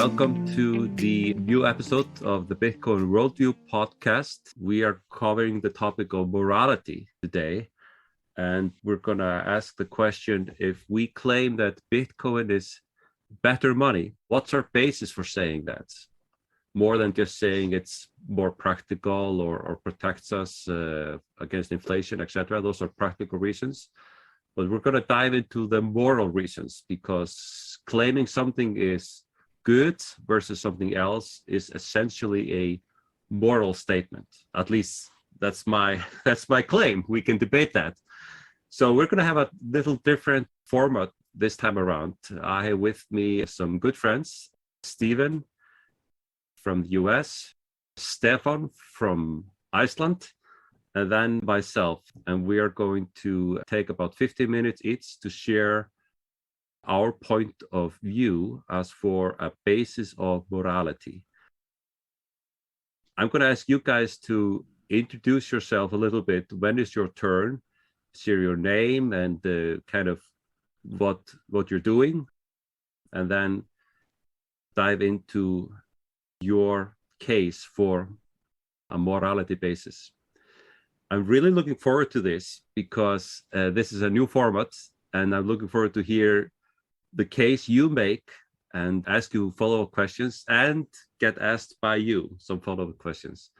Welcome to the new episode of the Bitcoin Worldview podcast. We are covering the topic of morality today, and we're going to ask the question, if we claim that Bitcoin is better money, what's our basis for saying that? More than just saying it's more practical or protects us against inflation, etc. Those are practical reasons. But we're going to dive into the moral reasons, because claiming something is good versus something else is essentially a moral statement. At least that's my claim. We can debate that. So we're going to have a little different format this time around. I have with me some good friends, Stephen from the US, Stefan from Iceland, and then myself. And we are going to take about 15 minutes each to share our point of view as for a basis of morality. I'm going to ask you guys to introduce yourself a little bit. When is your turn? Share your name and kind of what you're doing, and then dive into your case for a morality basis. I'm really looking forward to this, because this is a new format, and I'm looking forward to hear the case you make and ask you follow-up questions, and get asked by you some follow-up questions,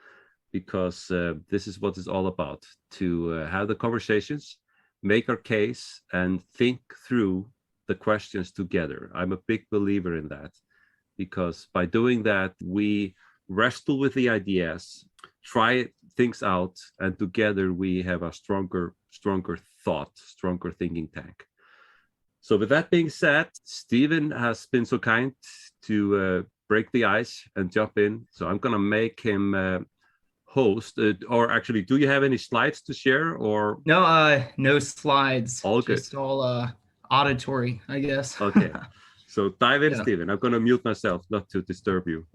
because this is what it's all about, to have the conversations, make our case, and think through the questions together. I'm a big believer in that, because by doing that, we wrestle with the ideas, try things out, and together we have a stronger thought, stronger thinking tank. So with that being said, Stephen has been so kind to break the ice and jump in. So I'm going to make him host. Or actually, do you have any slides to share? Or no slides. All good. Just all auditory, I guess. Okay. So dive in, Yeah. Stephen. I'm going to mute myself not to disturb you.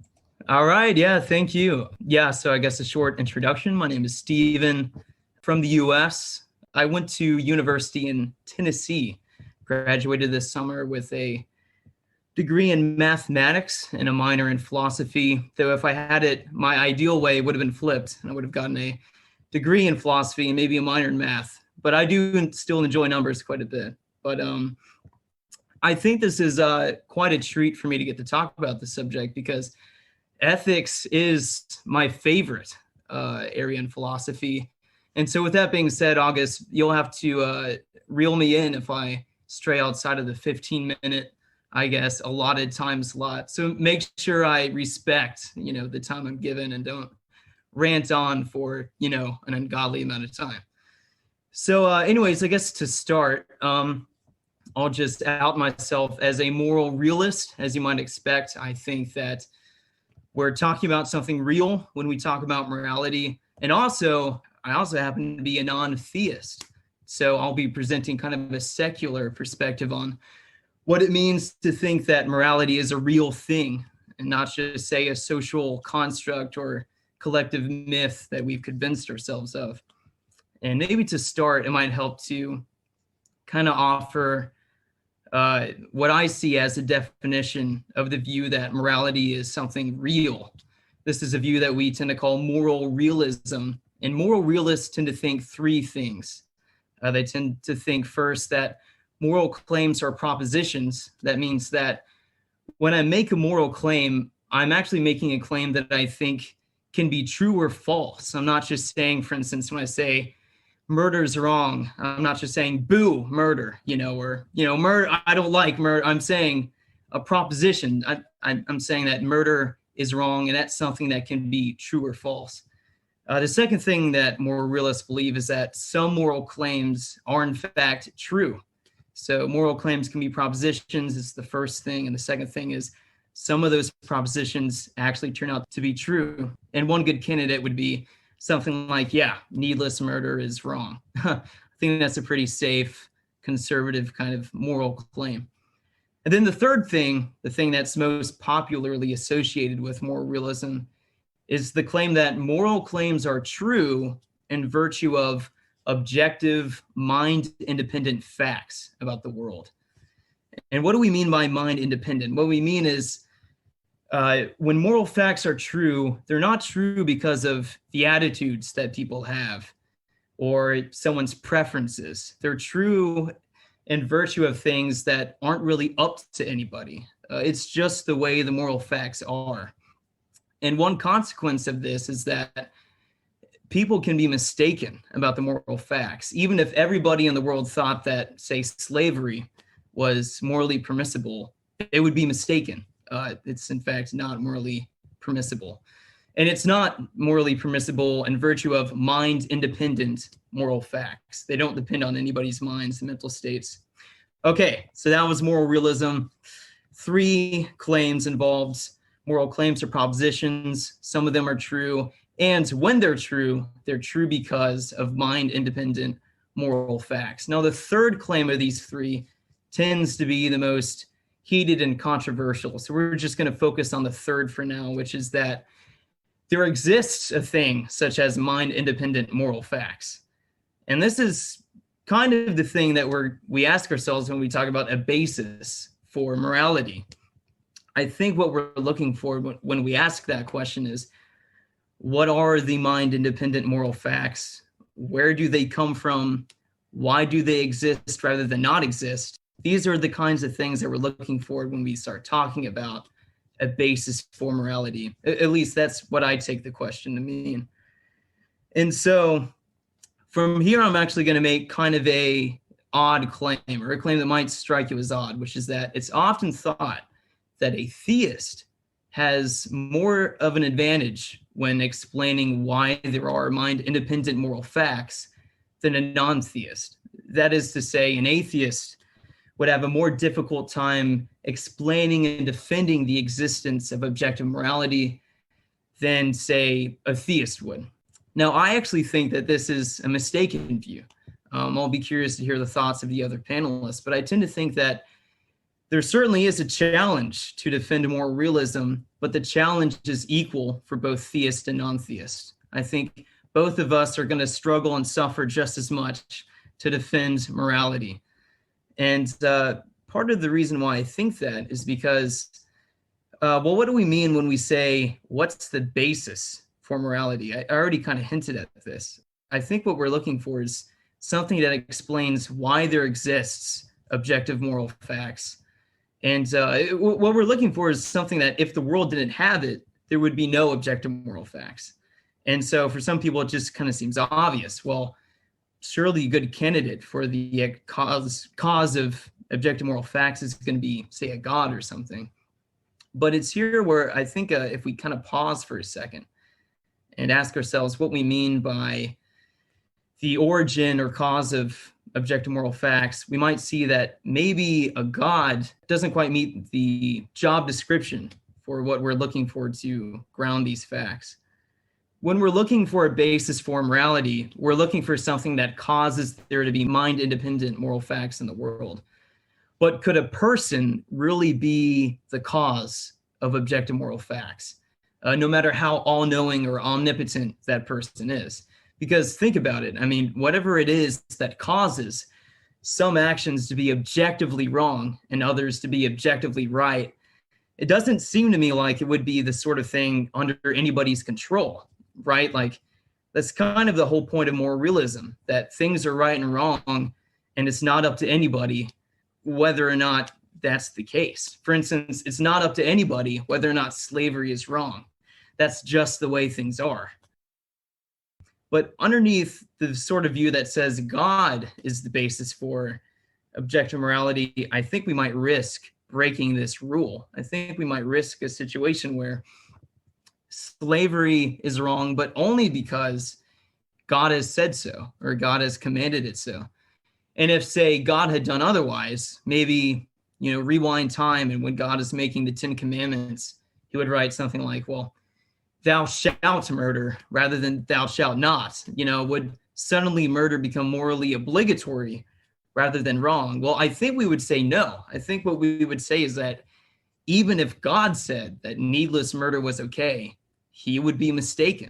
All right. Yeah, thank you. Yeah, so I guess a short introduction. My name is Stephen from the US. I went to university in Tennessee, graduated this summer with a degree in mathematics and a minor in philosophy, though if I had it my ideal way, it would have been flipped, and I would have gotten a degree in philosophy and maybe a minor in math. But I do still enjoy numbers quite a bit. But I think this is quite a treat for me to get to talk about this subject, because ethics is my favorite area in philosophy. And so with that being said, August, you'll have to reel me in if I stray outside of the 15-minute, I guess, allotted time slot. So make sure I respect, the time I'm given, and don't rant on for, an ungodly amount of time. So anyways, I guess to start, I'll just out myself as a moral realist, as you might expect. I think that we're talking about something real when we talk about morality. And I also happen to be a non-theist. So I'll be presenting kind of a secular perspective on what it means to think that morality is a real thing, and not just, say, a social construct or collective myth that we've convinced ourselves of. And maybe to start, it might help to kind of offer what I see as a definition of the view that morality is something real. This is a view that we tend to call moral realism. And moral realists tend to think three things. They tend to think first that moral claims are propositions. That means that when I make a moral claim, I'm actually making a claim that I think can be true or false. I'm not just saying, for instance, when I say murder is wrong, I'm not just saying boo murder, murder, I don't like murder. I'm saying a proposition. I'm saying that murder is wrong, and that's something that can be true or false. The second thing that moral realists believe is that some moral claims are in fact true. So moral claims can be propositions, is the first thing. And the second thing is some of those propositions actually turn out to be true. And one good candidate would be something like, needless murder is wrong. I think that's a pretty safe, conservative kind of moral claim. And then the third thing, the thing that's most popularly associated with moral realism, is the claim that moral claims are true in virtue of objective, mind-independent facts about the world. And what do we mean by mind-independent? What we mean is When moral facts are true, they're not true because of the attitudes that people have or someone's preferences. They're true in virtue of things that aren't really up to anybody. It's just the way the moral facts are. And one consequence of this is that people can be mistaken about the moral facts. Even if everybody in the world thought that, say, slavery was morally permissible, it would be mistaken. It's in fact not morally permissible. And it's not morally permissible in virtue of mind-independent moral facts. They don't depend on anybody's minds and mental states. Okay, so that was moral realism. 3 claims involved. Moral claims are propositions. Some of them are true. And when they're true because of mind-independent moral facts. Now, the third claim of these 3 tends to be the most heated and controversial. So we're just going to focus on the third for now, which is that there exists a thing such as mind-independent moral facts. And this is kind of the thing that we ask ourselves when we talk about a basis for morality. I think what we're looking for when we ask that question is, what are the mind-independent moral facts? Where do they come from? Why do they exist rather than not exist? These are the kinds of things that we're looking for when we start talking about a basis for morality. At least that's what I take the question to mean. And so from here, I'm actually going to make kind of a odd claim, or a claim that might strike you as odd, which is that it's often thought that a theist has more of an advantage when explaining why there are mind-independent moral facts than a non-theist. That is to say, an atheist would have a more difficult time explaining and defending the existence of objective morality than, say, a theist would. Now, I actually think that this is a mistaken view. I'll be curious to hear the thoughts of the other panelists, but I tend to think that there certainly is a challenge to defend moral realism, but the challenge is equal for both theist and non-theist. I think both of us are going to struggle and suffer just as much to defend morality. And part of the reason why I think that is because, well, what do we mean when we say, what's the basis for morality? I already kind of hinted at this. I think what we're looking for is something that explains why there exists objective moral facts. And what we're looking for is something that if the world didn't have it, there would be no objective moral facts. And so for some people, it just kind of seems obvious. Well, surely a good candidate for the cause of objective moral facts is going to be, say, a god or something. But it's here where I think if we kind of pause for a second and ask ourselves what we mean by the origin or cause of objective moral facts, we might see that maybe a god doesn't quite meet the job description for what we're looking for to ground these facts. When we're looking for a basis for morality, we're looking for something that causes there to be mind-independent moral facts in the world. But could a person really be the cause of objective moral facts, no matter how all-knowing or omnipotent that person is? Because think about it. I mean, whatever it is that causes some actions to be objectively wrong and others to be objectively right, it doesn't seem to me like it would be the sort of thing under anybody's control, right? Like, that's kind of the whole point of moral realism, that things are right and wrong, and it's not up to anybody whether or not that's the case. For instance, it's not up to anybody whether or not slavery is wrong. That's just the way things are. But underneath the sort of view that says God is the basis for objective morality, I think we might risk breaking this rule. I think we might risk a situation where slavery is wrong, but only because God has said so, or God has commanded it so. And if, say, God had done otherwise, maybe, rewind time, and when God is making the 10 Commandments, he would write something like, well, thou shalt murder rather than thou shalt not. Would suddenly murder become morally obligatory rather than wrong? Well, I think we would say no. I think what we would say is that even if God said that needless murder was okay, he would be mistaken.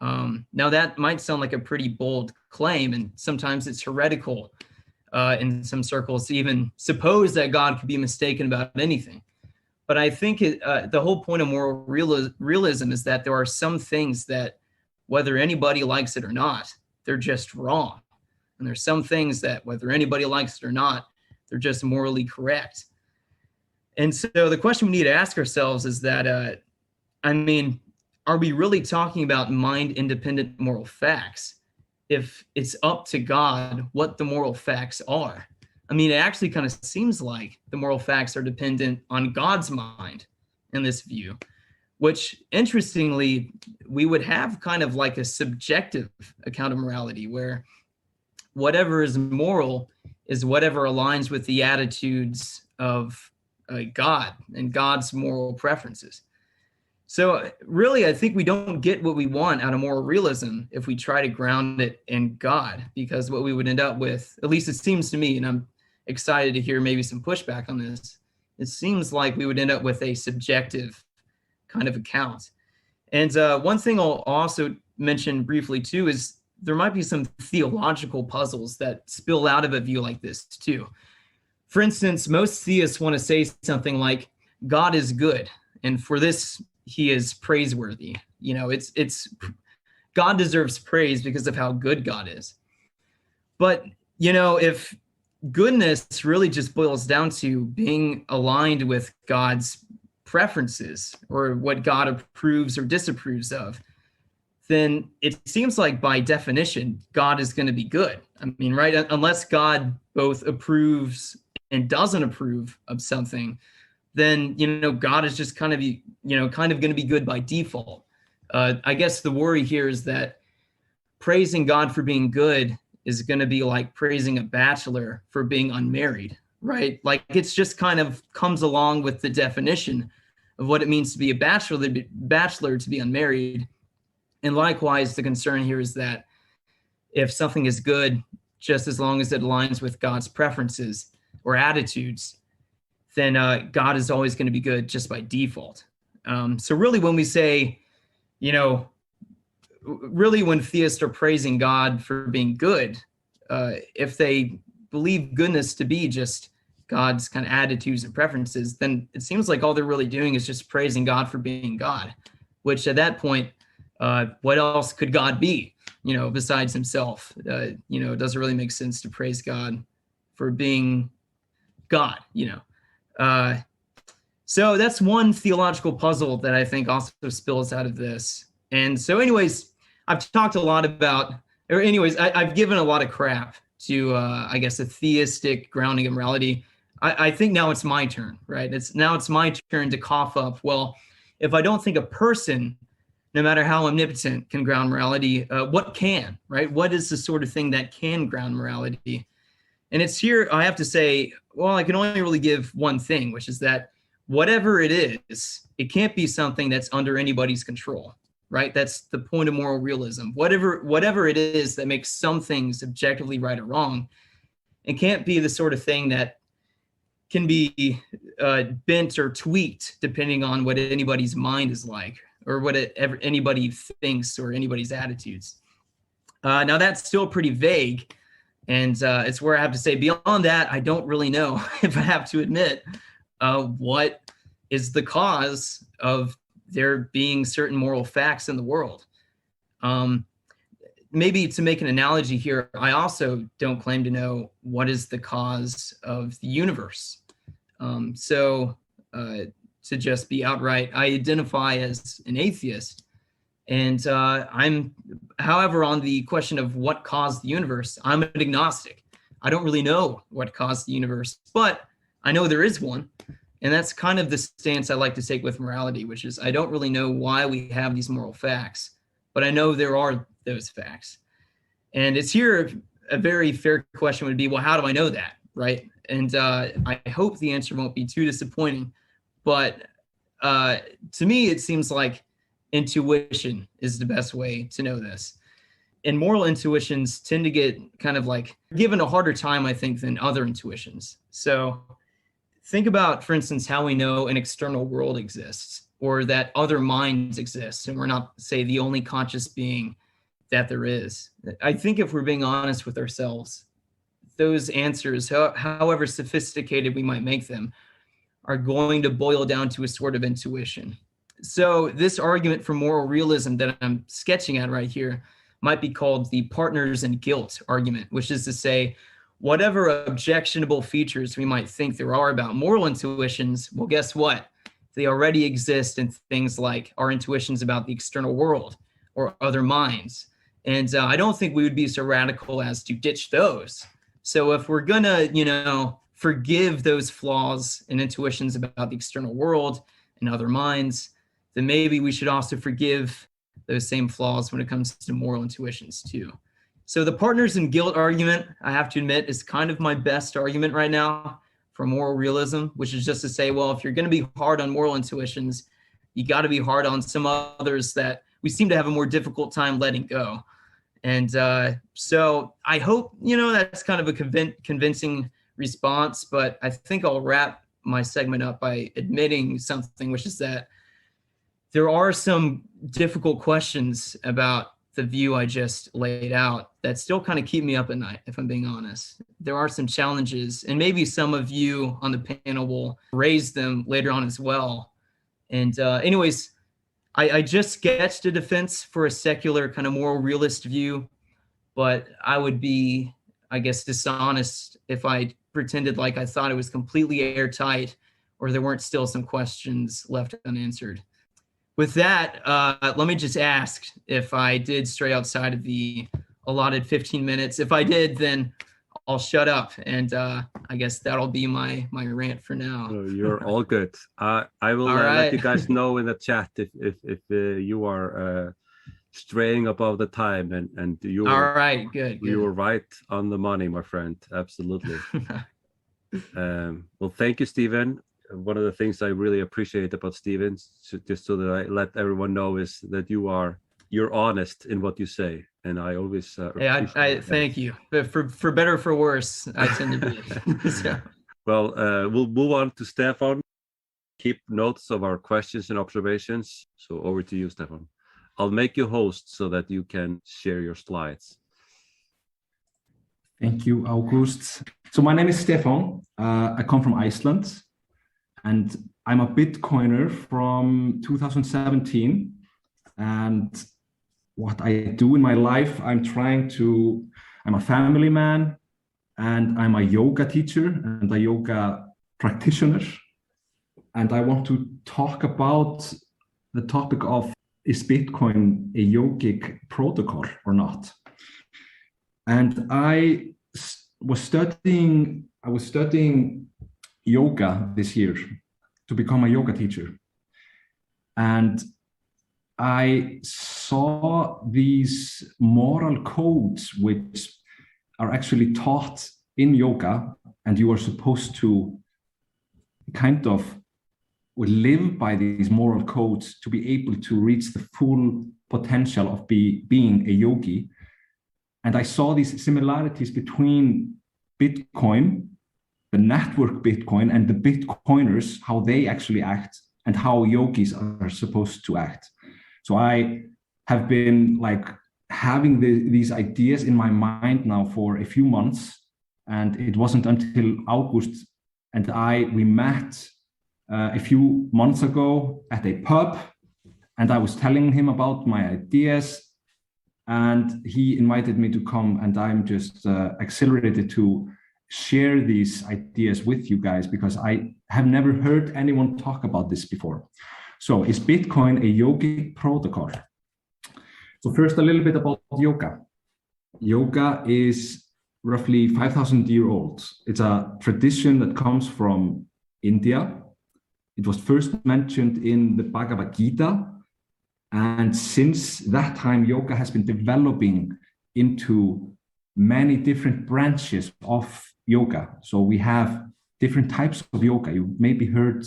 Now, that might sound like a pretty bold claim, and sometimes it's heretical in some circles to even suppose that God could be mistaken about anything. But I think the whole point of moral realism is that there are some things that, whether anybody likes it or not, they're just wrong. And there's some things that, whether anybody likes it or not, they're just morally correct. And so the question we need to ask ourselves is that, are we really talking about mind-independent moral facts if it's up to God what the moral facts are? It actually kind of seems like the moral facts are dependent on God's mind in this view, which interestingly, we would have kind of like a subjective account of morality where whatever is moral is whatever aligns with the attitudes of God and God's moral preferences. So really, I think we don't get what we want out of moral realism if we try to ground it in God, because what we would end up with, at least it seems to me, and I'm excited to hear maybe some pushback on this, it seems like we would end up with a subjective kind of account. And one thing I'll also mention briefly too is there might be some theological puzzles that spill out of a view like this too. For instance, most theists want to say something like, God is good, and for this, he is praiseworthy. It's God deserves praise because of how good God is. But, if goodness really just boils down to being aligned with God's preferences or what God approves or disapproves of, then it seems like by definition, God is going to be good. Right? Unless God both approves and doesn't approve of something, then, God is just kind of going to be good by default. I guess the worry here is that praising God for being good is going to be like praising a bachelor for being unmarried, right? Like it's just kind of comes along with the definition of what it means to be a bachelor to be unmarried. And likewise, the concern here is that if something is good, just as long as it aligns with God's preferences or attitudes, then God is always going to be good just by default. So really when we say, really when theists are praising God for being good, if they believe goodness to be just God's kind of attitudes and preferences, then it seems like all they're really doing is just praising God for being God, which at that point, what else could God be, besides himself? It doesn't really make sense to praise God for being God, So that's one theological puzzle that I think also spills out of this. And so anyways, I've talked a lot about, I've given a lot of crap to, I guess, a theistic grounding of morality. I think now it's my turn, right? It's my turn to cough up, well, if I don't think a person, no matter how omnipotent, can ground morality, what can, right? What is the sort of thing that can ground morality? And it's here, I have to say, well, I can only really give one thing, which is that whatever it is, it can't be something that's under anybody's control, right? That's the point of moral realism. Whatever it is that makes some things objectively right or wrong, it can't be the sort of thing that can be bent or tweaked depending on what anybody's mind is like or what anybody thinks or anybody's attitudes. Now that's still pretty vague. And it's where I have to say, beyond that, I don't really know, if I have to admit, what is the cause of there being certain moral facts in the world. Maybe to make an analogy here, I also don't claim to know what is the cause of the universe. So to just be outright, I identify as an atheist. And however, on the question of what caused the universe, I'm an agnostic. I don't really know what caused the universe, but I know there is one. And that's kind of the stance I like to take with morality, which is I don't really know why we have these moral facts, but I know there are those facts. And it's here a very fair question would be, well, how do I know that, right? And I hope the answer won't be too disappointing, but to me, it seems like intuition is the best way to know this. And moral intuitions tend to get kind of like given a harder time, I think, than other intuitions. So think about, for instance, how we know an external world exists or that other minds exist and we're not, say, the only conscious being that there is. I think if we're being honest with ourselves, those answers, however sophisticated we might make them, are going to boil down to a sort of intuition. So this argument for moral realism that I'm sketching at right here might be called the partners in guilt argument, which is to say, whatever objectionable features we might think there are about moral intuitions, well, guess what? They already exist in things like our intuitions about the external world or other minds. And I don't think we would be so radical as to ditch those. So if we're gonna, forgive those flaws and intuitions about the external world and other minds, then maybe we should also forgive those same flaws when it comes to moral intuitions too. So the partners in guilt argument, I have to admit, is kind of my best argument right now for moral realism, which is just to say, well, if you're going to be hard on moral intuitions, you got to be hard on some others that we seem to have a more difficult time letting go. And so I hope, that's kind of a convincing response, but I think I'll wrap my segment up by admitting something, which is that there are some difficult questions about the view I just laid out that still kind of keep me up at night, if I'm being honest. There are some challenges, and maybe some of you on the panel will raise them later on as well. And anyways, I just sketched a defense for a secular kind of moral realist view, but I would be, I guess, dishonest if I pretended like I thought it was completely airtight or there weren't still some questions left unanswered. With that, let me just ask if I did stray outside of the allotted 15 minutes. If I did, then I'll shut up, and I guess that'll be my rant for now. You're all good. I will let you guys know in the chat if you are straying above the time, and you. All right, good. You were right on the money, my friend. Absolutely. Well, thank you, Stephen. One of the things I really appreciate about Stephen, just so that I let everyone know, is that you're honest in what you say, and I always I thank you. But for better or for worse, I tend to be. So. Well, we'll move on to Stefan. Keep notes of our questions and observations. So over to you, Stefan. I'll make you host so that you can share your slides. Thank you, August. So my name is Stefan. I come from Iceland. And I'm a Bitcoiner from 2017. And what I do in my life, I'm a family man, and I'm a yoga teacher and a yoga practitioner. And I want to talk about the topic of, is Bitcoin a yogic protocol or not? And I was studying yoga this year to become a yoga teacher. And I saw these moral codes which are actually taught in yoga, and you are supposed to kind of live by these moral codes to be able to reach the full potential of being a yogi. And I saw these similarities between Bitcoin, the network Bitcoin, and the Bitcoiners, how they actually act and how yogis are supposed to act. So I have been having these ideas in my mind now for a few months, and it wasn't until August and we met a few months ago at a pub, and I was telling him about my ideas, and he invited me to come, and I'm just accelerated to share these ideas with you guys because I have never heard anyone talk about this before. So is Bitcoin a yogic protocol? So first, a little bit about yoga. Yoga is roughly 5,000 years old. It's a tradition that comes from India. It was first mentioned in the Bhagavad Gita. And since that time, yoga has been developing into many different branches of yoga. So we have different types of yoga. You maybe heard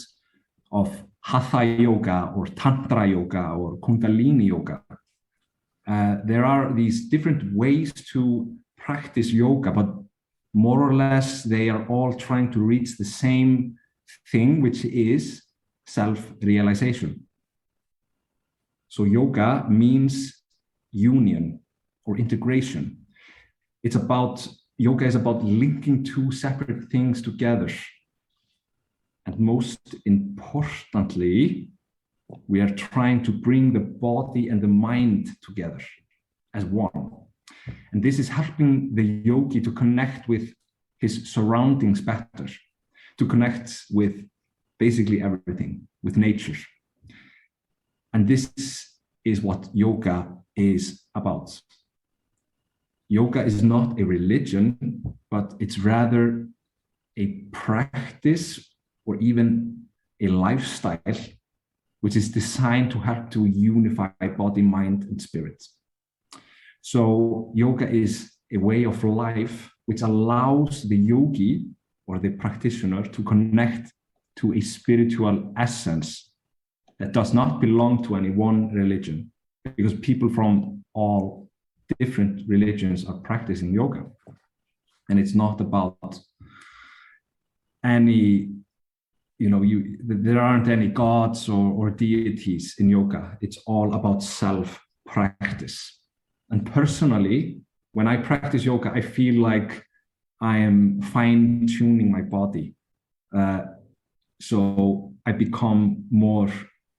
of Hatha yoga or Tantra yoga or Kundalini yoga. There are these different ways to practice yoga, but more or less they are all trying to reach the same thing, which is self-realization. So yoga means union or integration. Yoga is about linking two separate things together. And most importantly, we are trying to bring the body and the mind together as one. And this is helping the yogi to connect with his surroundings better, to connect with basically everything, with nature. And this is what yoga is about. Yoga is not a religion, but it's rather a practice or even a lifestyle which is designed to help to unify body, mind, and spirit. So yoga is a way of life which allows the yogi or the practitioner to connect to a spiritual essence that does not belong to any one religion, because people from all different religions are practicing yoga. And it's not about any, there aren't any gods or deities in yoga. It's all about self-practice. And personally, when I practice yoga, I feel like I am fine-tuning my body. So I become more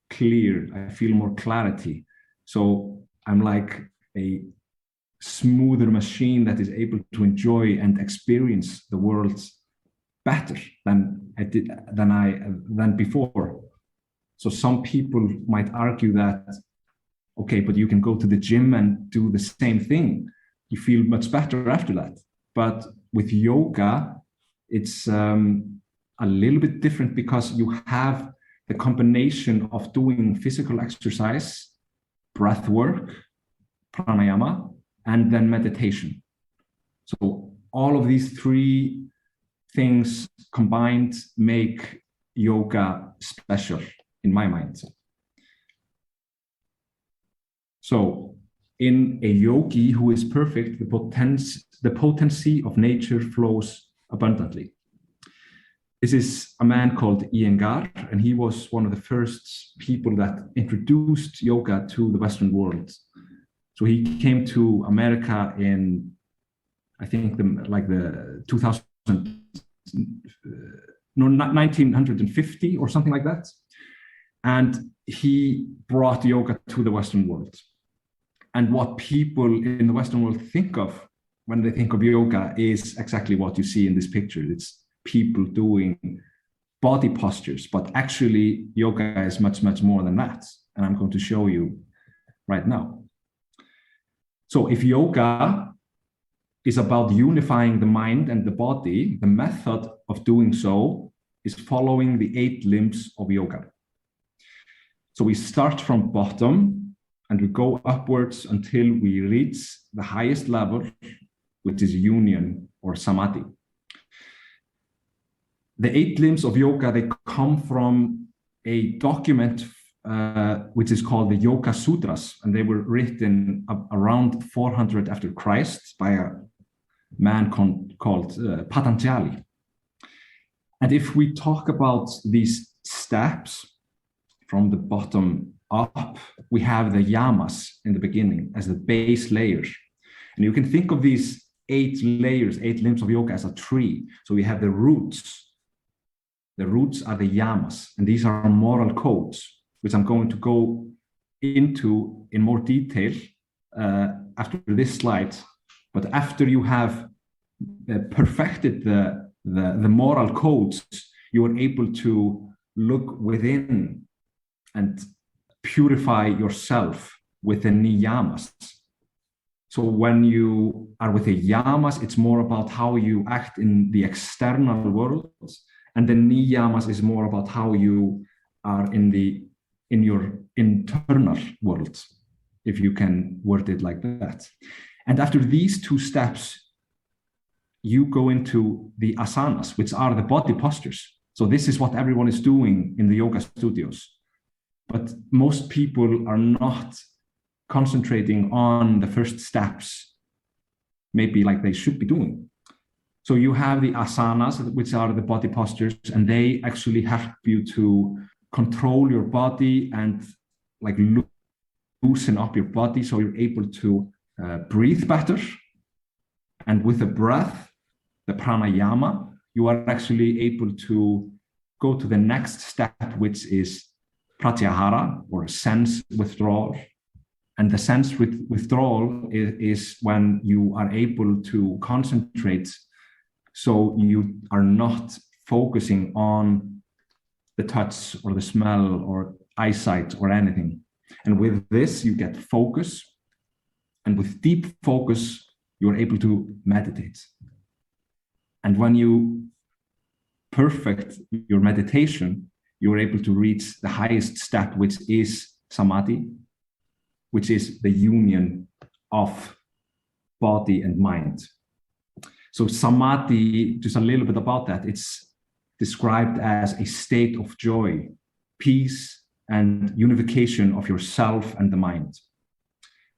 clear. I feel more clarity. So I'm like a smoother machine that is able to enjoy and experience the world better than before. So some people might argue that, okay, but you can go to the gym and do the same thing. You feel much better after that. But with yoga, it's a little bit different, because you have the combination of doing physical exercise, breath work, pranayama, and then meditation. So all of these three things combined make yoga special in my mind. So in a yogi who is perfect, the potency of nature flows abundantly. This is a man called Iyengar, and he was one of the first people that introduced yoga to the Western world. So he came to America in, I think, the 1950 or something like that. And he brought yoga to the Western world. And what people in the Western world think of when they think of yoga is exactly what you see in this picture. It's people doing body postures, but actually yoga is much, much more than that. And I'm going to show you right now. So if yoga is about unifying the mind and the body, the method of doing so is following the 8 limbs of yoga. So we start from bottom and we go upwards until we reach the highest level, which is union or samadhi. The 8 limbs of yoga, they come from a document which is called the Yoga Sutras, and they were written around 400 after Christ by a man called Patanjali. And if we talk about these steps from the bottom up, we have the yamas in the beginning as the base layer. And you can think of these 8 layers, 8 limbs of yoga as a tree. So we have the roots. The roots are the yamas, and these are moral codes, which I'm going to go into in more detail after this slide. But after you have perfected the moral codes, you are able to look within and purify yourself with the niyamas. So when you are with the yamas, it's more about how you act in the external world, and the niyamas is more about how you are in your internal world, if you can word it like that. And after these 2 steps, you go into the asanas, which are the body postures. So this is what everyone is doing in the yoga studios. But most people are not concentrating on the first steps, maybe like they should be doing. So you have the asanas, which are the body postures, and they actually help you to control your body and like loosen up your body, so you're able to breathe better. And with the breath, the pranayama, you are actually able to go to the next step, which is pratyahara, or sense withdrawal. And the sense withdrawal is when you are able to concentrate, so you are not focusing on the touch or the smell or eyesight or anything. And with this, you get focus. And with deep focus, you're able to meditate. And when you perfect your meditation, you're able to reach the highest step, which is samadhi, which is the union of body and mind. So samadhi, just a little bit about that, it's described as a state of joy, peace, and unification of yourself and the mind.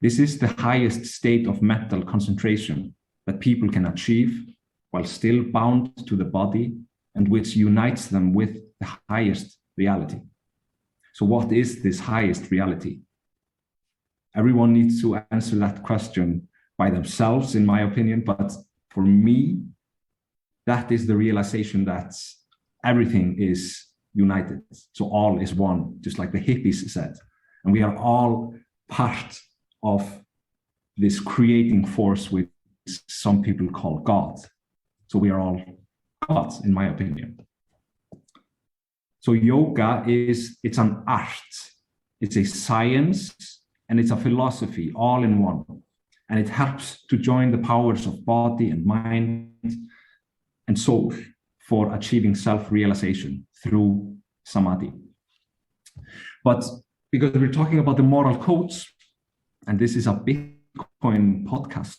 This is the highest state of mental concentration that people can achieve while still bound to the body, and which unites them with the highest reality. So what is this highest reality? Everyone needs to answer that question by themselves, in my opinion. But for me, that is the realization that everything is united. So all is one, just like the hippies said. And we are all part of this creating force, which some people call God. So we are all gods, in my opinion. So yoga it's an art, it's a science, and it's a philosophy all in one. And it helps to join the powers of body and mind and soul for achieving self-realization through samadhi. But because we're talking about the moral codes, and this is a Bitcoin podcast,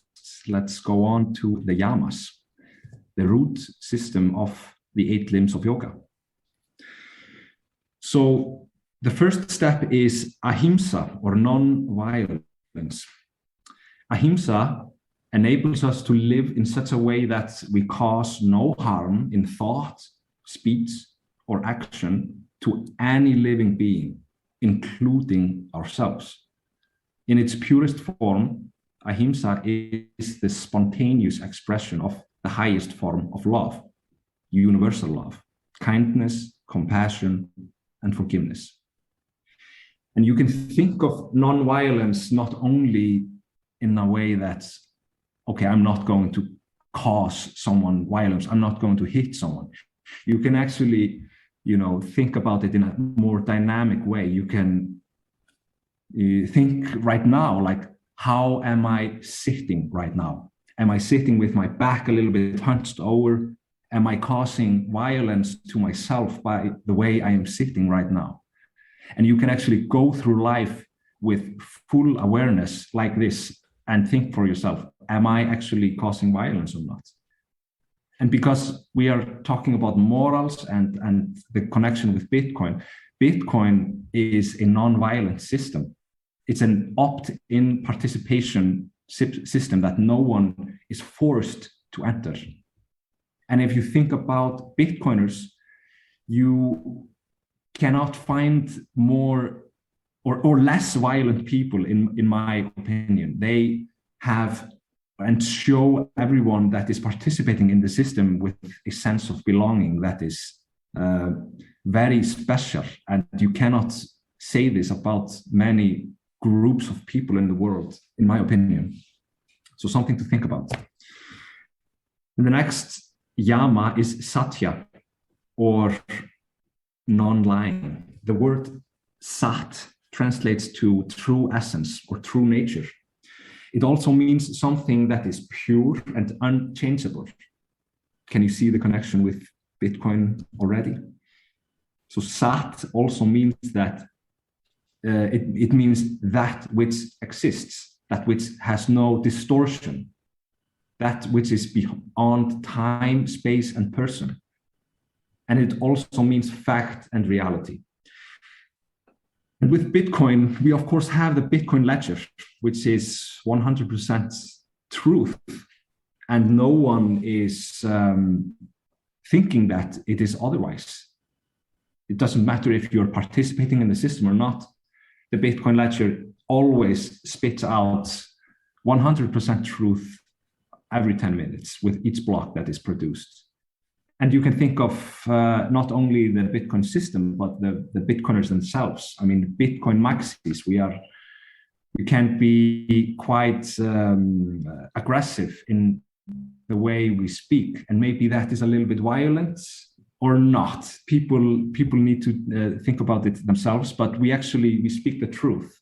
let's go on to the yamas, the root system of the 8 limbs of yoga. So the first step is ahimsa, or non-violence. Ahimsa enables us to live in such a way that we cause no harm in thought, speech, or action to any living being, including ourselves. In its purest form, ahimsa is the spontaneous expression of the highest form of love, universal love, kindness, compassion, and forgiveness. And you can think of non-violence not only in a way that, okay, I'm not going to cause someone violence, I'm not going to hit someone. You can actually, think about it in a more dynamic way. You can think right now, like, how am I sitting right now? Am I sitting with my back a little bit hunched over? Am I causing violence to myself by the way I am sitting right now? And you can actually go through life with full awareness like this and think for yourself, am I actually causing violence or not? And because we are talking about morals and the connection with Bitcoin, Bitcoin is a non-violent system. It's an opt-in participation system that no one is forced to enter. And if you think about Bitcoiners, you cannot find more or less violent people, in my opinion. They have and show everyone that is participating in the system with a sense of belonging that is very special. And you cannot say this about many groups of people in the world, in my opinion. So something to think about. And the next yama is Satya, or non-lying. The word sat translates to true essence or true nature. It also means something that is pure and unchangeable. Can you see the connection with Bitcoin already? So sat also means that it means that which exists, that which has no distortion, that which is beyond time, space, and person. And it also means fact and reality. And with Bitcoin, we of course have the Bitcoin ledger, which is 100% truth. And no one is thinking that it is otherwise. It doesn't matter if you're participating in the system or not. The Bitcoin ledger always spits out 100% truth every 10 minutes with each block that is produced. And you can think of not only the Bitcoin system, but the Bitcoiners themselves. I mean, Bitcoin maxis, we can be quite aggressive in the way we speak, and maybe that is a little bit violent or not. People need to think about it themselves, but we speak the truth.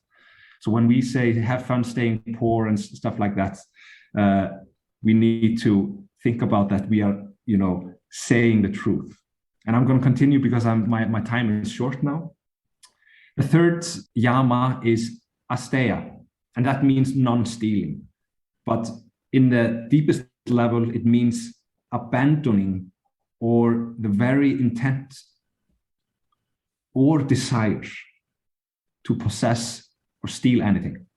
So when we say have fun staying poor and stuff like that, we need to think about that we are, saying the truth. And I'm going to continue because my time is short now. The third yama is asteya, and that means non-stealing. But in the deepest level, it means abandoning or the very intent or desire to possess or steal anything.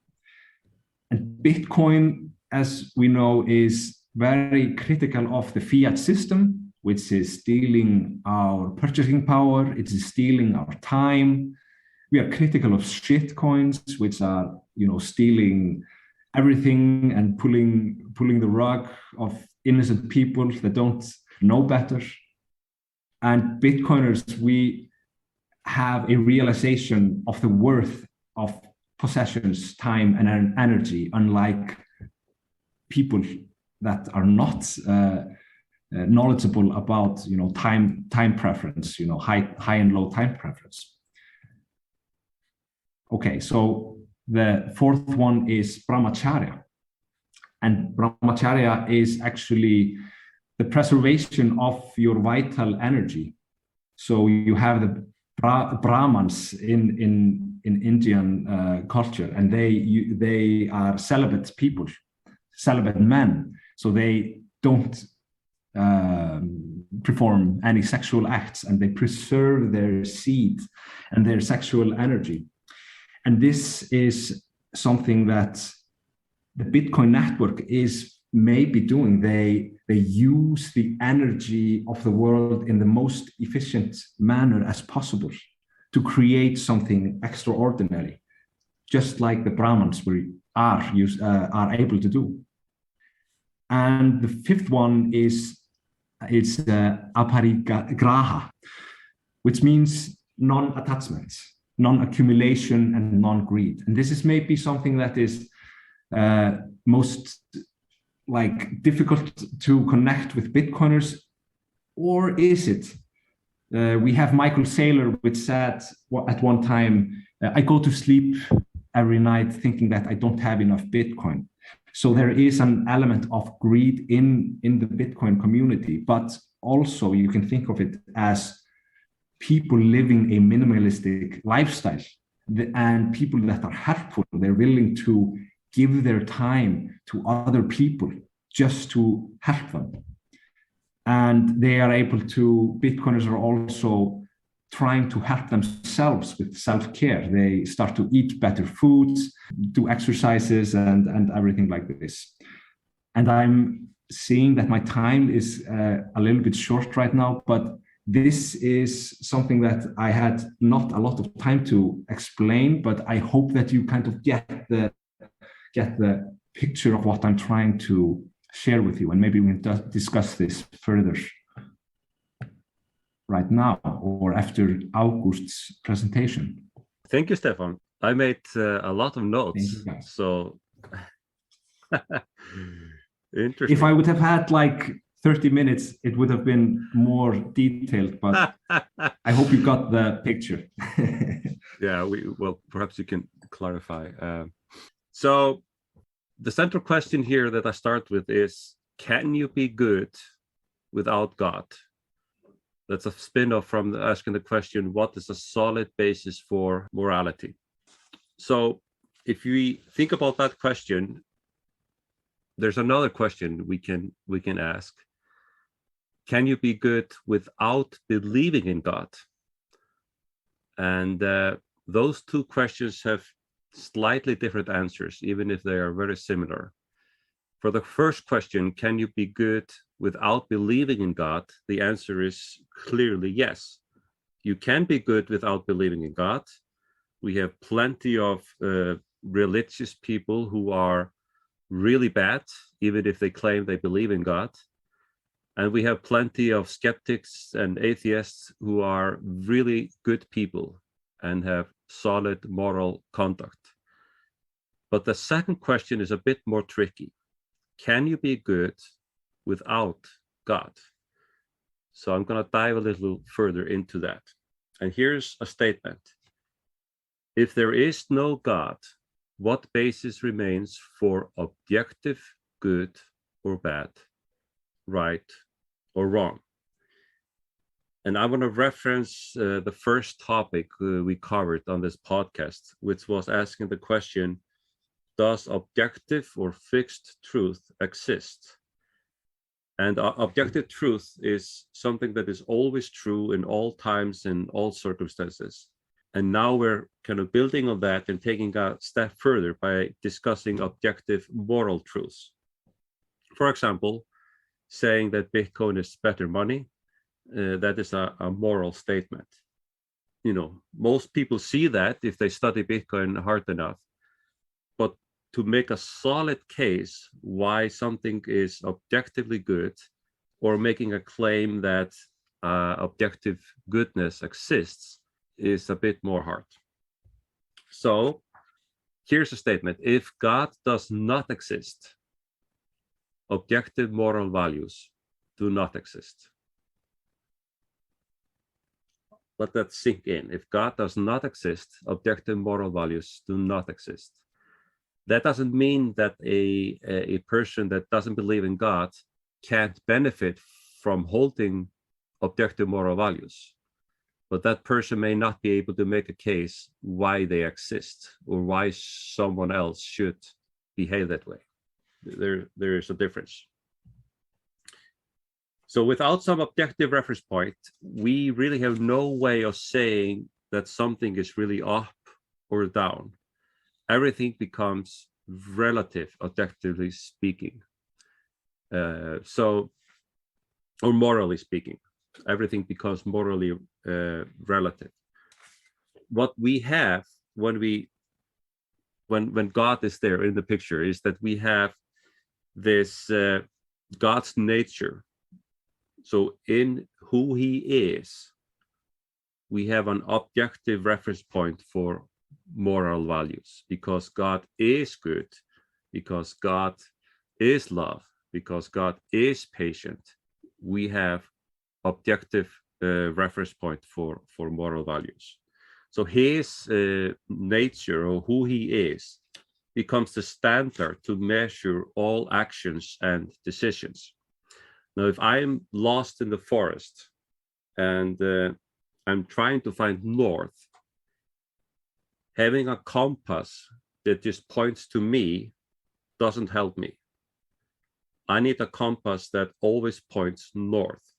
And Bitcoin, as we know, is very critical of the fiat system, which is stealing our purchasing power, it is stealing our time. We are critical of shit coins, which are, stealing everything and pulling the rug of innocent people that don't know better. And Bitcoiners, we have a realization of the worth of possessions, time, and energy, unlike people that are not knowledgeable about time preference, high and low time preference. Okay, so the fourth one is Brahmacharya, and Brahmacharya is actually the preservation of your vital energy. So you have the Brahmans in Indian culture, and they are celibate people, celibate men. So they don't perform any sexual acts, and they preserve their seed and their sexual energy. And this is something that the Bitcoin network is maybe doing. They use the energy of the world in the most efficient manner as possible to create something extraordinary, just like the Brahmins are able to do. And the fifth one is aparigraha, which means non-attachment, non-accumulation, and non-greed. And this is maybe something that is most difficult to connect with Bitcoiners, or is it? We have Michael Saylor, which said at one time, I go to sleep every night thinking that I don't have enough Bitcoin. So there is an element of greed in the Bitcoin community, but also you can think of it as people living a minimalistic lifestyle, and people that are helpful. They're willing to give their time to other people just to help them. And they are able to, Bitcoiners are also trying to help themselves with self-care. They start to eat better foods, do exercises, and everything like this. And I'm seeing that my time is a little bit short right now, but this is something that I had not a lot of time to explain, but I hope that you kind of get the picture of what I'm trying to share with you, and maybe we can discuss this further right now or after August's presentation. Thank you, Stefan. I made a lot of notes. So interesting. If I would have had 30 minutes, it would have been more detailed, but I hope you got the picture. Yeah, well, perhaps you can clarify. So the central question here that I start with is, can you be good without God? That's a spin-off from asking the question, what is a solid basis for morality? So if we think about that question, there's another question we can ask. Can you be good without believing in God? And those two questions have slightly different answers, even if they are very similar. For the first question, can you be good without believing in God? The answer is clearly yes. You can be good without believing in God. We have plenty of religious people who are really bad, even if they claim they believe in God. And we have plenty of skeptics and atheists who are really good people and have solid moral conduct. But the second question is a bit more tricky. Can you be good without God? So I'm going to dive a little further into that. And here's a statement. If there is no God, what basis remains for objective good or bad, right or wrong? And I want to reference the first topic we covered on this podcast, which was asking the question, does objective or fixed truth exist? And objective truth is something that is always true in all times and all circumstances. And now we're kind of building on that and taking a step further by discussing objective moral truths. For example, saying that Bitcoin is better money, that is a moral statement. You know, most people see that if they study Bitcoin hard enough. But to make a solid case why something is objectively good, or making a claim that objective goodness exists, is a bit more hard. So here's a statement. If God does not exist, objective moral values do not exist. Let that sink in. If God does not exist, objective moral values do not exist. That doesn't mean that a person that doesn't believe in God can't benefit from holding objective moral values. But that person may not be able to make a case why they exist or why someone else should behave that way. There is a difference. So without some objective reference point, we really have no way of saying that something is really up or down. Everything becomes relative, objectively speaking. Or morally speaking, everything becomes morally relative. What we have when God is there in the picture is that we have this God's nature. So in who he is, we have an objective reference point for moral values, because God is good, because God is love, because God is patient. We have objective reference point for moral values. So his nature, or who he is, becomes the standard to measure all actions and decisions. Now, if I'm lost in the forest and I'm trying to find north, having a compass that just points to me doesn't help me. I need a compass that always points north.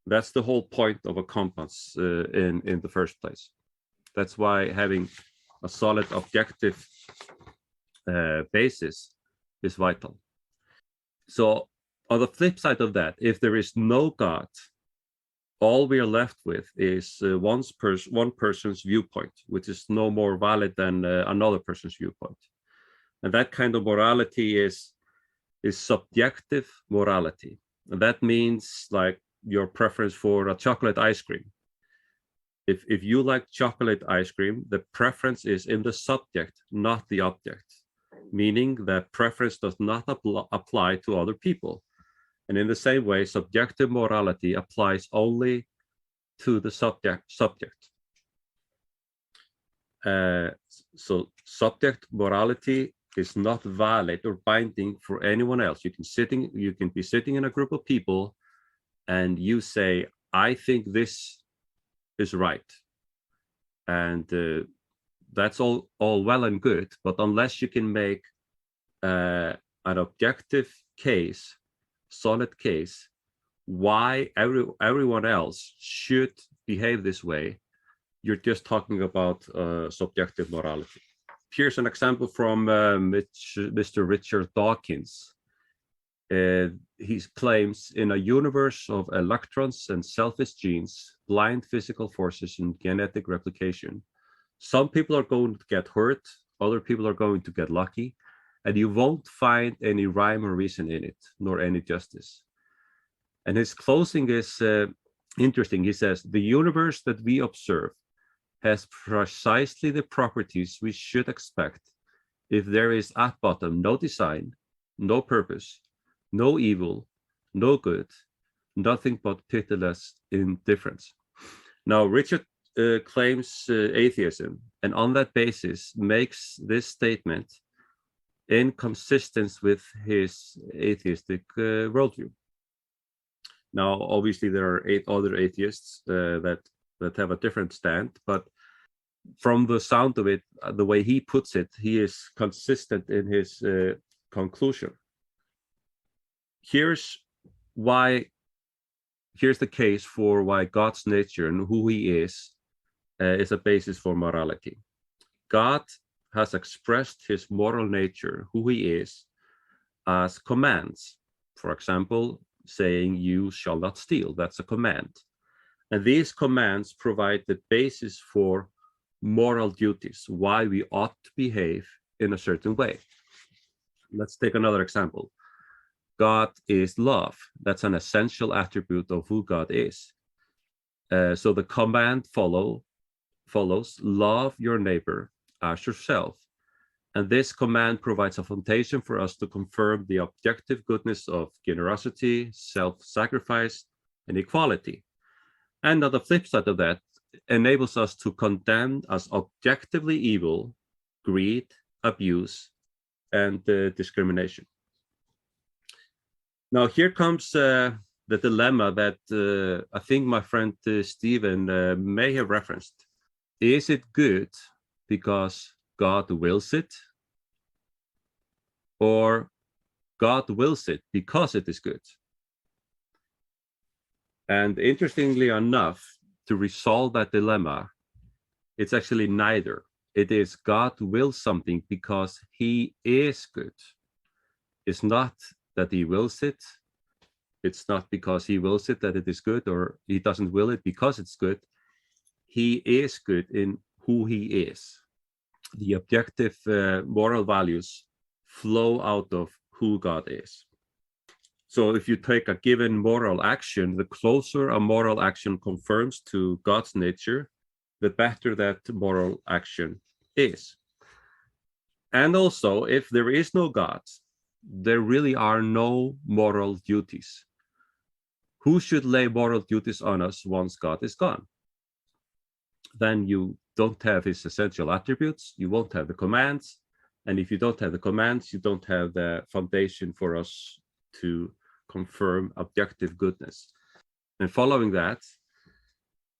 That's the whole point of a compass in the first place. That's why having a solid objective basis is vital. So on the flip side of that, if there is no God, all we are left with is one person's viewpoint, which is no more valid than another person's viewpoint. And that kind of morality is subjective morality. And that means like your preference for a chocolate ice cream. If you like chocolate ice cream, the preference is in the subject, not the object, meaning that preference does not apply to other people. And in the same way, subjective morality applies only to the subject. So subject morality is not valid or binding for anyone else. You can be sitting in a group of people and you say, I think this is right. And that's all well and good, but unless you can make an objective case, solid case, why everyone else should behave this way, you're just talking about subjective morality. Here's an example from Mr. Richard Dawkins. He claims, in a universe of electrons and selfish genes, blind physical forces, and genetic replication, some people are going to get hurt, other people are going to get lucky, and you won't find any rhyme or reason in it, nor any justice. And his closing is interesting. He says, the universe that we observe has precisely the properties we should expect if there is at bottom no design, no purpose, no evil, no good, nothing but pitiless indifference. Now, Richard claims atheism, and on that basis makes this statement inconsistent with his atheistic worldview. Now, obviously, there are 8 other atheists that have a different stand, but from the sound of it, the way he puts it, he is consistent in his conclusion. Here's the case for why God's nature and who he is a basis for morality. God has expressed his moral nature, who he is, as commands. For example, saying you shall not steal, that's a command. And these commands provide the basis for moral duties, why we ought to behave in a certain way. Let's take another example. God is love. That's an essential attribute of who God is. So the command follows, love your neighbor as yourself. And this command provides a foundation for us to confirm the objective goodness of generosity, self-sacrifice, and equality. And on the flip side of that, enables us to condemn as objectively evil greed, abuse, and discrimination. Now, here comes the dilemma that I think my friend Stephen may have referenced. Is it good because God wills it? Or God wills it because it is good? And interestingly enough, to resolve that dilemma, it's actually neither. It is God wills something because he is good. It's not that he wills it. It's not because he wills it that it is good, or he doesn't will it because it's good. He is good in who he is. The objective moral values flow out of who God is. So if you take a given moral action, the closer a moral action confirms to God's nature, the better that moral action is. And also, if there is no God, there really are no moral duties. Who should lay moral duties on us once God is gone? Then you don't have his essential attributes, you won't have the commands, and if you don't have the commands, you don't have the foundation for us to confirm objective goodness. And following that,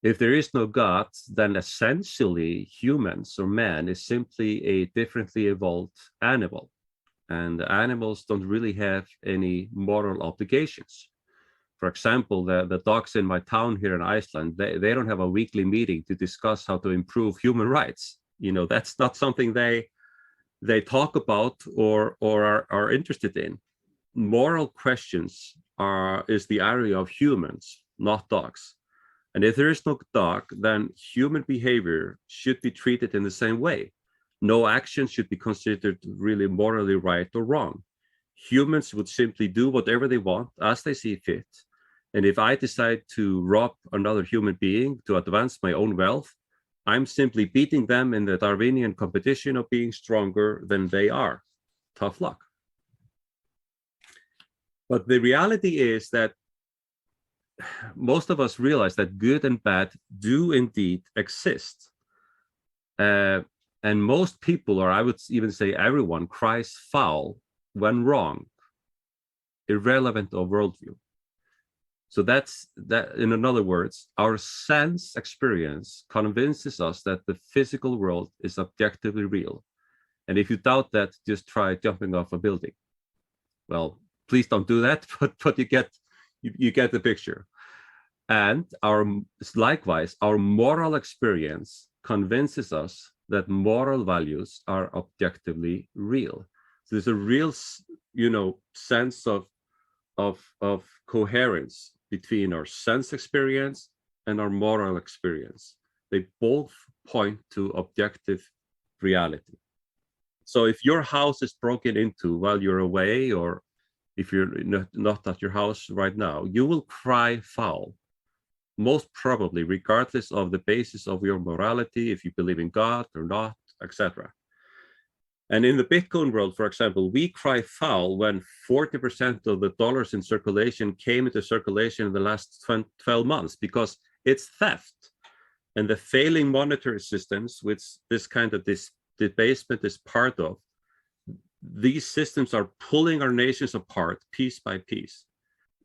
if there is no God, then essentially humans or man is simply a differently evolved animal. And animals don't really have any moral obligations. For example, the dogs in my town here in Iceland, they don't have a weekly meeting to discuss how to improve human rights. You know, that's not something they talk about or are interested in. Moral questions is the area of humans, not dogs. And if there is no dog, then human behavior should be treated in the same way. No action should be considered really morally right or wrong. Humans would simply do whatever they want as they see fit. And if I decide to rob another human being to advance my own wealth, I'm simply beating them in the Darwinian competition of being stronger than they are. Tough luck. But the reality is that most of us realize that good and bad do indeed exist. And most people, or I would even say everyone, cries foul when wrong, irrelevant of worldview. So that's that. In other words, our sense experience convinces us that the physical world is objectively real. And if you doubt that, just try jumping off a building. Well, please don't do that, but you get the picture. And likewise, our moral experience convinces us that moral values are objectively real. So there's a real, sense of coherence between our sense experience and our moral experience. They both point to objective reality. So if your house is broken into while you're away, or if you're not at your house right now, you will cry foul, most probably, regardless of the basis of your morality, if you believe in God or not, etc. And in the Bitcoin world, for example, we cry foul when 40% of the dollars in circulation came into circulation in the last 12 months, because it's theft. And the failing monetary systems, which this kind of debasement is part of, these systems are pulling our nations apart piece by piece.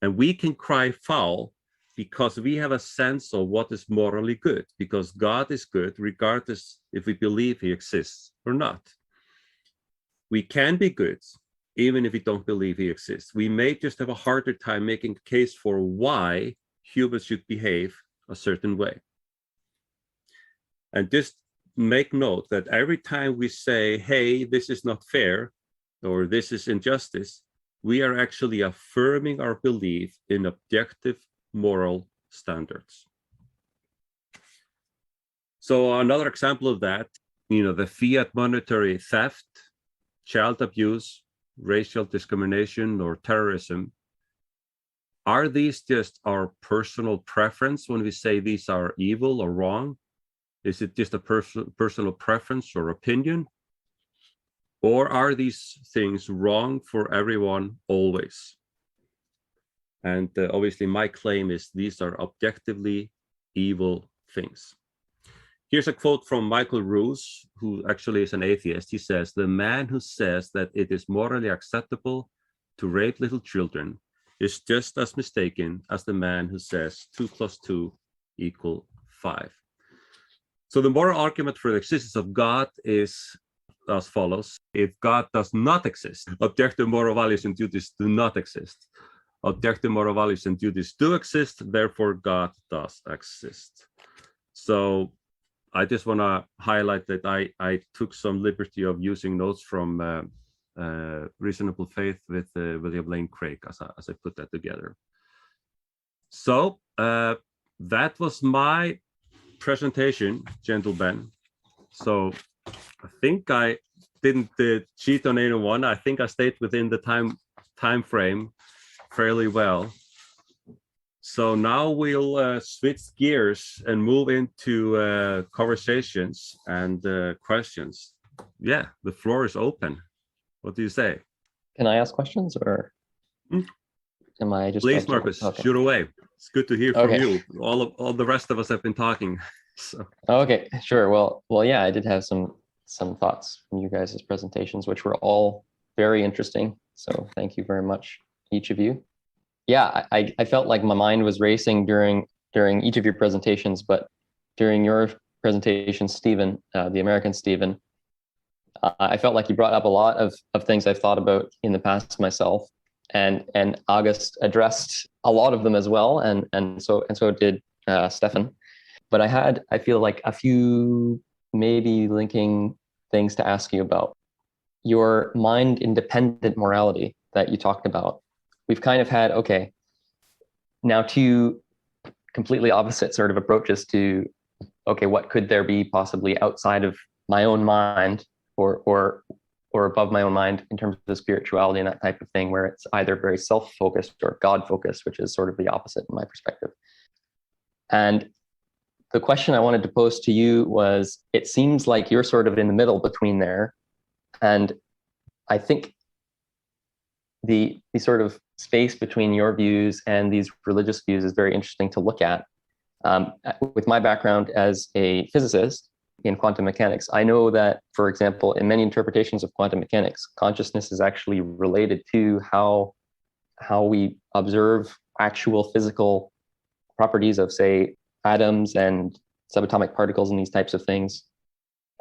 And we can cry foul because we have a sense of what is morally good, because God is good regardless if we believe he exists or not. We can be good even if we don't believe he exists. We may just have a harder time making a case for why humans should behave a certain way. And just make note that every time we say, hey, this is not fair, or this is injustice, we are actually affirming our belief in objective moral standards. So another example of that, the fiat monetary theft, child abuse, racial discrimination, or terrorism, are these just our personal preference when we say these are evil or wrong? Is it just a personal preference or opinion? Or are these things wrong for everyone always? And obviously my claim is these are objectively evil things. Here's a quote from Michael Ruse, who actually is an atheist. He says, "The man who says that it is morally acceptable to rape little children is just as mistaken as the man who says 2 + 2 = 5. So the moral argument for the existence of God is as follows. If God does not exist, objective moral values and duties do not exist. Objective moral values and duties do exist, therefore God does exist. So I just want to highlight that I took some liberty of using notes from Reasonable Faith with William Lane Craig as I put that together. So that was my presentation, gentlemen. So I think I didn't cheat on anyone. I think I stayed within the time frame fairly well. So now we'll switch gears and move into conversations and questions. Yeah, the floor is open. What do you say? Can I ask questions, or am I just? Please, Marcus, okay. Shoot away. It's good to hear from you. All the rest of us have been talking. So. Okay, sure. Well, yeah, I did have some thoughts from you guys' presentations, which were all very interesting. So thank you very much, each of you. Yeah, I felt like my mind was racing during each of your presentations, but during your presentation, Stephen, the American Stephen, I felt like you brought up a lot of things I've thought about in the past myself, and August addressed a lot of them as well, and so did Stefan. But I feel like a few maybe linking things to ask you about. Your mind-independent morality that you talked about. We've kind of had, okay, now two completely opposite sort of approaches to, okay, what could there be possibly outside of my own mind or above my own mind in terms of spirituality and that type of thing, where it's either very self-focused or God-focused, which is sort of the opposite in my perspective. And the question I wanted to pose to you was, it seems like you're sort of in the middle between there. And I think the sort of space between your views and these religious views is very interesting to look at. With my background as a physicist in quantum mechanics, I know that, for example, in many interpretations of quantum mechanics, consciousness is actually related to how we observe actual physical properties of, say, atoms and subatomic particles and these types of things.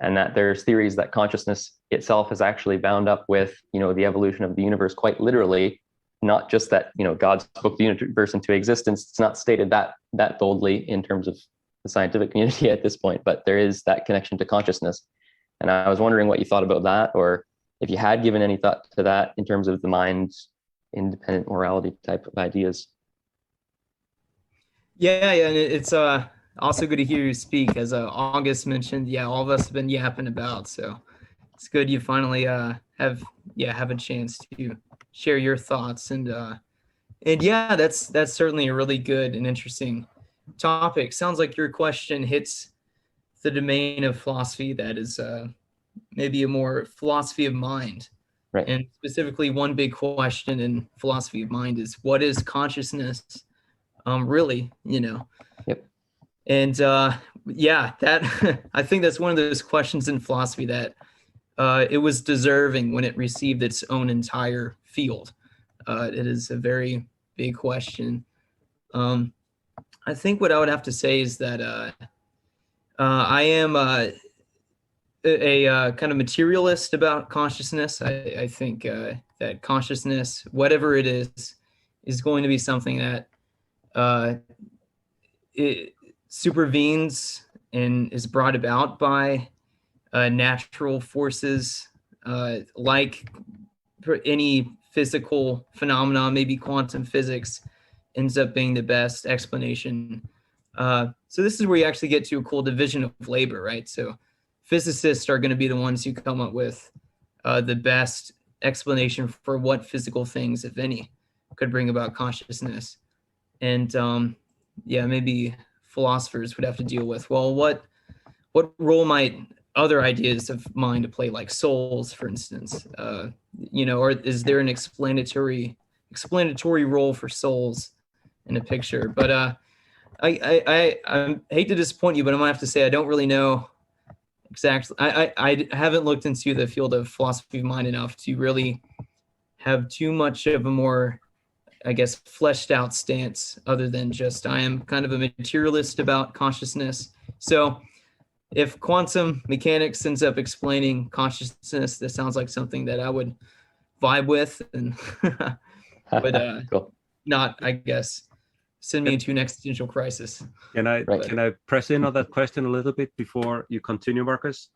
And that there's theories that consciousness itself is actually bound up with, the evolution of the universe quite literally, not just that, God spoke the universe into existence. It's not stated that boldly in terms of the scientific community at this point, but there is that connection to consciousness. And I was wondering what you thought about that, or if you had given any thought to that in terms of the mind's independent morality type of ideas. Yeah, and it's also good to hear you speak. As August mentioned, all of us have been yapping about, so it's good you finally have a chance to share your thoughts. And yeah, that's certainly a really good and interesting topic. Sounds like your question hits the domain of philosophy that is maybe a more philosophy of mind. Right. And specifically, one big question in philosophy of mind is, what is consciousness really, you know? Yep. And yeah, that I think that's one of those questions in philosophy that it was deserving when it received its own entire field. It is a very big question. I think what I would have to say is that I am a kind of materialist about consciousness. I think that consciousness, whatever it is going to be something that it supervenes and is brought about by natural forces, like any physical phenomena. Maybe quantum physics ends up being the best explanation. So this is where you actually get to a cool division of labor, right? So physicists are going to be the ones who come up with the best explanation for what physical things, if any, could bring about consciousness. And yeah, maybe philosophers would have to deal with, well, what role might other ideas of mind play, like souls, for instance? You know, or is there an explanatory role for souls in a picture? But I hate to disappoint you, but I'm gonna have to say I don't really know exactly. I haven't looked into the field of philosophy of mind enough to really have too much of a more, I guess, fleshed out stance, other than just I am kind of a materialist about consciousness. So if quantum mechanics ends up explaining consciousness, that sounds like something that I would vibe with, and but Cool. not, I guess, send me into an existential crisis. Can I press in on that question a little bit before you continue, Marcus?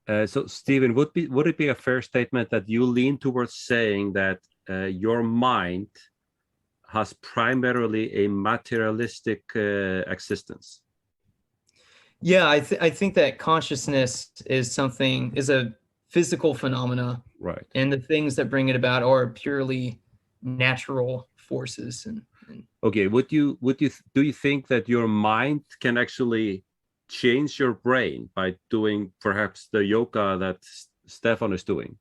So, Stephen, would it be a fair statement that you lean towards saying that your mind has primarily a materialistic existence? Yeah, I think that consciousness is a physical phenomena, right? And the things that bring it about are purely natural forces. And okay, do you think that your mind can actually change your brain by doing perhaps the yoga that Stefan is doing?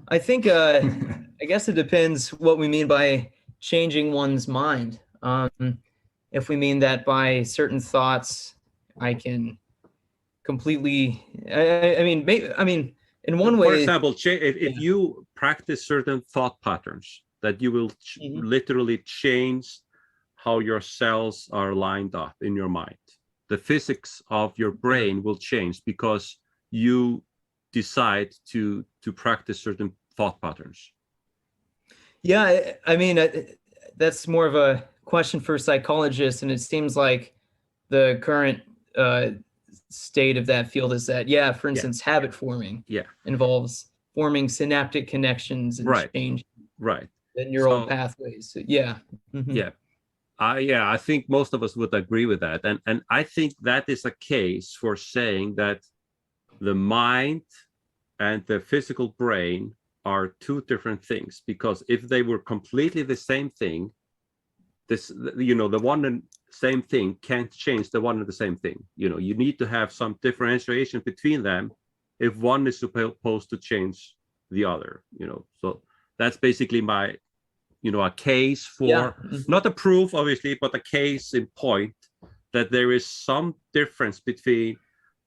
I think I guess it depends what we mean by changing one's mind. If we mean that by certain thoughts, I can completely. I mean, in one way. For example, if you practice certain thought patterns, that you will literally change how your cells are lined up in your mind. The physics of your brain will change because you decide to practice certain thought patterns. Yeah, I mean, that's more of a question for psychologists, and it seems like the current state of that field is that, yeah, for instance, habit forming involves forming synaptic connections and change the neural pathways. So, yeah. Mm-hmm. I think most of us would agree with that, and I think that is a case for saying that the mind and the physical brain are two different things, because if they were completely the same thing, the one and same thing can't change the one and the same thing. You need to have some differentiation between them if one is supposed to change the other. So that's basically my a case for not a proof, obviously, but a case in point that there is some difference between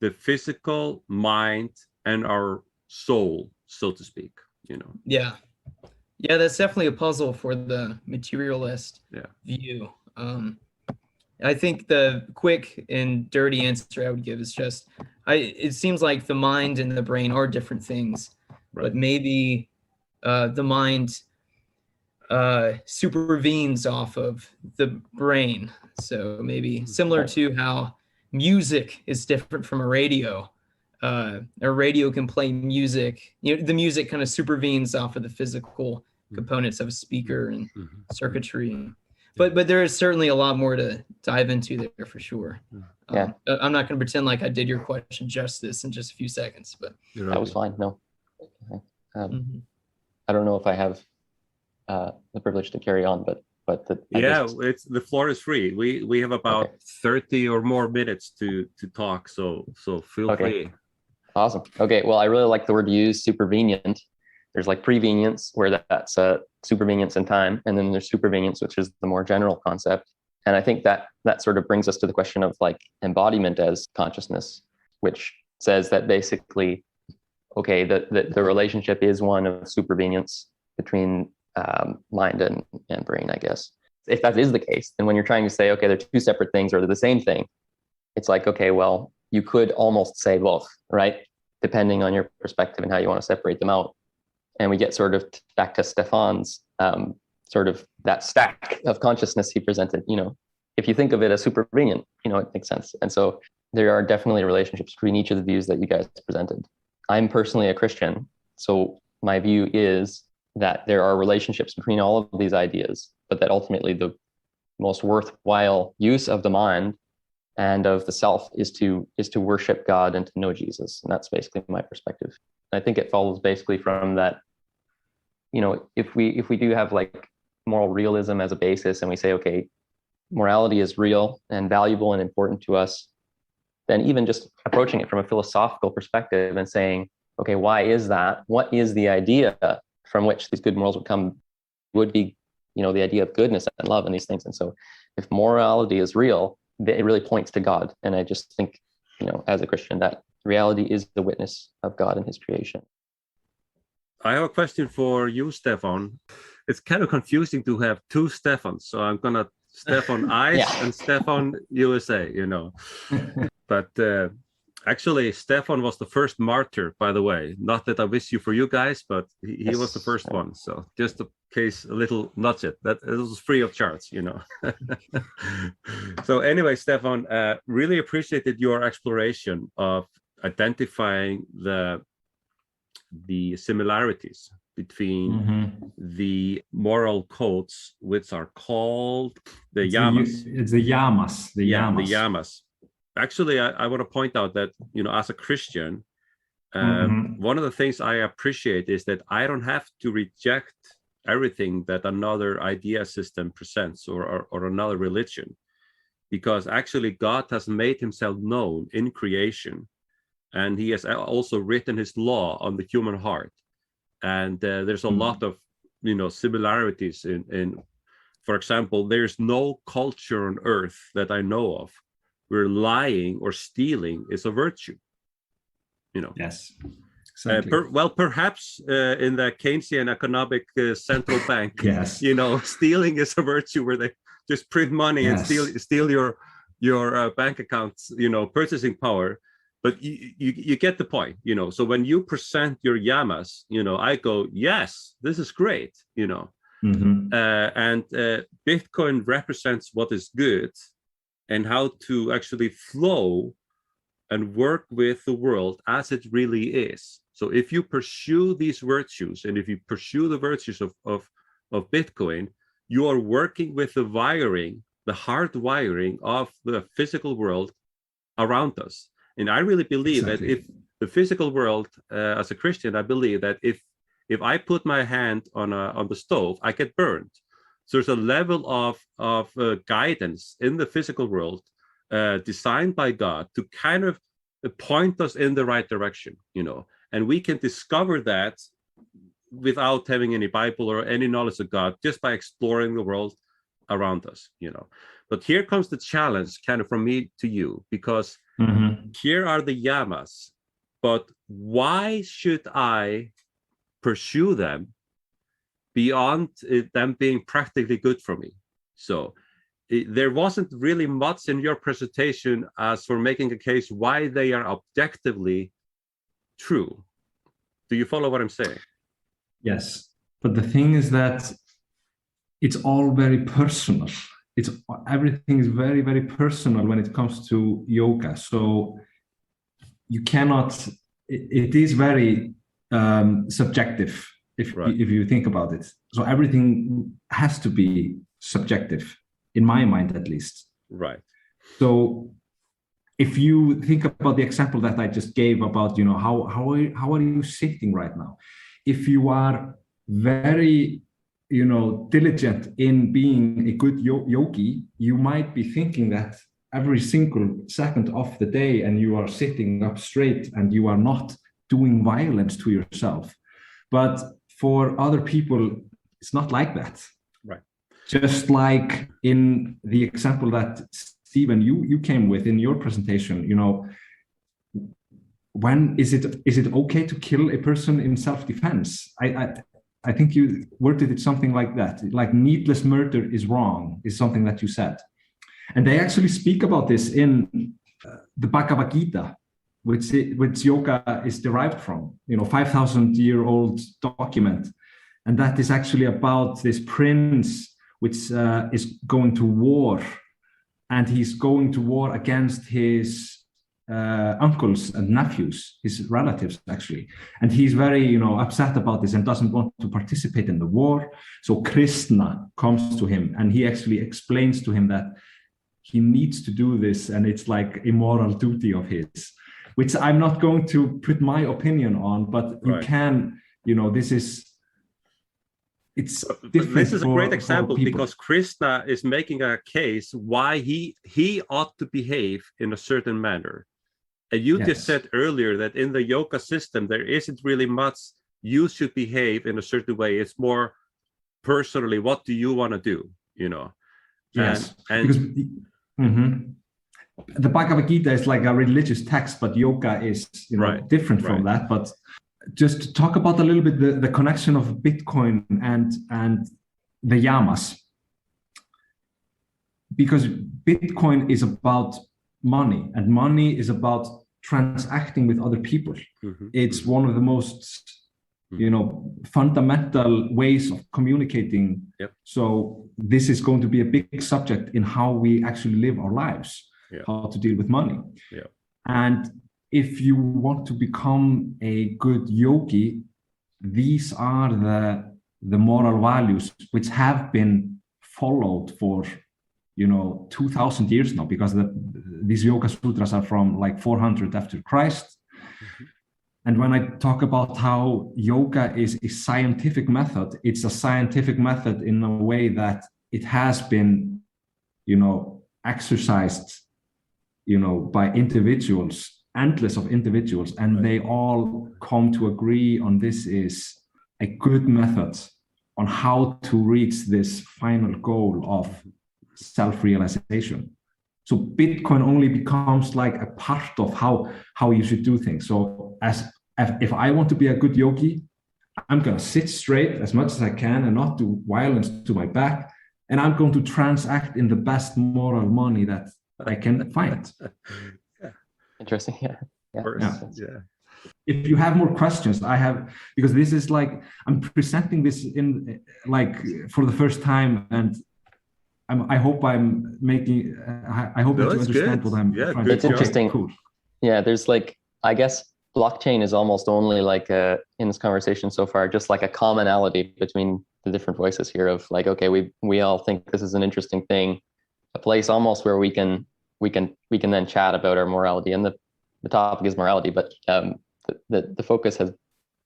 the physical mind and our soul, so to speak. Yeah, that's definitely a puzzle for the materialist view. I think the quick and dirty answer I would give is just, it seems like the mind and the brain are different things, but maybe the mind supervenes off of the brain. So maybe similar to how music is different from a radio. A radio can play music. The music kind of supervenes off of the physical components of a speaker and circuitry. But there is certainly a lot more to dive into there for sure. I'm not going to pretend like I did your question justice in just a few seconds, but that was fine. No. I don't know if I have the privilege to carry on, but it's the floor is free. We have about 30 or more minutes to talk, so feel free. Awesome. Okay, well, I really like the word used, supervenient. There's like prevenience, where that's supervenience in time, and then there's supervenience, which is the more general concept. And I think that sort of brings us to the question of like embodiment as consciousness, which says that basically, okay, the relationship is one of supervenience between mind and brain, I guess. If that is the case, then when you're trying to say, okay, they're two separate things or they're the same thing, it's like, okay, well, you could almost say both, right? Depending on your perspective and how you want to separate them out. And we get sort of back to Stefan's sort of that stack of consciousness he presented. If you think of it as supervenient, it makes sense. And so there are definitely relationships between each of the views that you guys presented. I'm personally a Christian, so my view is that there are relationships between all of these ideas, but that ultimately the most worthwhile use of the mind and of the self is to worship God and to know Jesus. And that's basically my perspective. I think it follows basically from that, if we do have like moral realism as a basis, and we say, okay, morality is real and valuable and important to us, then even just approaching it from a philosophical perspective and saying, okay, why is that? What is the idea from which these good morals would be, the idea of goodness and love and these things. And so if morality is real, it really points to God. And I just think, as a Christian, that reality is the witness of God and his creation. I have a question for you, Stefan. It's kind of confusing to have two Stefans. So I'm going to Stefan Ice and Stefan USA, But actually, Stefan was the first martyr, by the way. Not that I wish you for you guys, but he was the first one. So just in case, a little nudge it. That it was free of charge, So anyway, Stefan, really appreciated your exploration of identifying the similarities between the moral codes, which are called the yamas. It's the yamas. The yamas. Actually, I want to point out that, as a Christian, one of the things I appreciate is that I don't have to reject everything that another idea system presents or another religion, because actually God has made himself known in creation, and he has also written his law on the human heart. And there's a lot of, similarities in, for example, there's no culture on earth that I know of where lying or stealing is a virtue, Yes. Exactly. Perhaps in the Keynesian economic central bank, yes. Stealing is a virtue where they just print money and steal your bank accounts, purchasing power. But you get the point, So when you present your yamas, I go, yes, this is great, and Bitcoin represents what is good and how to actually flow and work with the world as it really is. So if you pursue these virtues, and if you pursue the virtues of Bitcoin, you are working with the wiring, the hard wiring of the physical world around us. And I really believe that if the physical world, as a Christian, I believe that if I put my hand on the stove, I get burned. So there's a level of guidance in the physical world designed by God to kind of point us in the right direction, and we can discover that without having any Bible or any knowledge of God, just by exploring the world around us, But here comes the challenge kind of from me to you, because here are the yamas, but why should I pursue them beyond them being practically good for me? So there wasn't really much in your presentation as for making a case why they are objectively true. Do you follow what I'm saying? Yes, but the thing is that it's all very personal. Everything is very, very personal when it comes to yoga. So you cannot. It is very subjective if you think about it. So everything has to be subjective, in my mind at least. Right. So if you think about the example that I just gave about, how are you sitting right now? If you are very, diligent in being a good yogi, you might be thinking that every single second of the day, and you are sitting up straight and you are not doing violence to yourself. But for other people, it's not like that. Right. Just like in the example that Stephen, you came with in your presentation, when is it okay to kill a person in self-defense? I think you worded it something like that, like needless murder is wrong, is something that you said. And they actually speak about this in the Bhagavad Gita, which yoga is derived from, 5,000-year-old document. And that is actually about this prince which is going to war, and he's going to war against his uncles and nephews, his relatives actually, and he's very upset about this and doesn't want to participate in the war. So Krishna comes to him and he actually explains to him that he needs to do this, and it's like a moral duty of his, which I'm not going to put my opinion on, but you can, it's different. This is a great example because Krishna is making a case why he ought to behave in a certain manner. And you just said earlier that in the yoga system, there isn't really much you should behave in a certain way. It's more personally, what do you want to do, Yes. And because the Bhagavad Gita is like a religious text, but yoga is different from that. But just to talk about a little bit the connection of Bitcoin and the yamas, because Bitcoin is about money, and money is about transacting with other people. It's one of the most fundamental ways of communicating. So this is going to be a big subject in how we actually live our lives, how to deal with money. And if you want to become a good yogi, these are the moral values which have been followed for 2,000 years now, because these yoga sutras are from like 400 after Christ. And when I talk about how yoga is a scientific method, it's a scientific method in a way that it has been exercised by individuals, endless of individuals, and they all come to agree on this is a good method on how to reach this final goal of self-realization. So Bitcoin only becomes like a part of how you should do things. So if I want to be a good yogi, I'm going to sit straight as much as I can and not do violence to my back, and I'm going to transact in the best moral money that I can find. Interesting. Yeah. If you have more questions, because this is like I'm presenting this in like for the first time, and I hope I'm making. I hope that you understand what I'm trying to do. It's interesting. Cool. Yeah, there's like, I guess blockchain is almost only like in this conversation so far, just like a commonality between the different voices here of like, okay, we all think this is an interesting thing, a place almost where we can then chat about our morality, and the topic is morality, but the focus has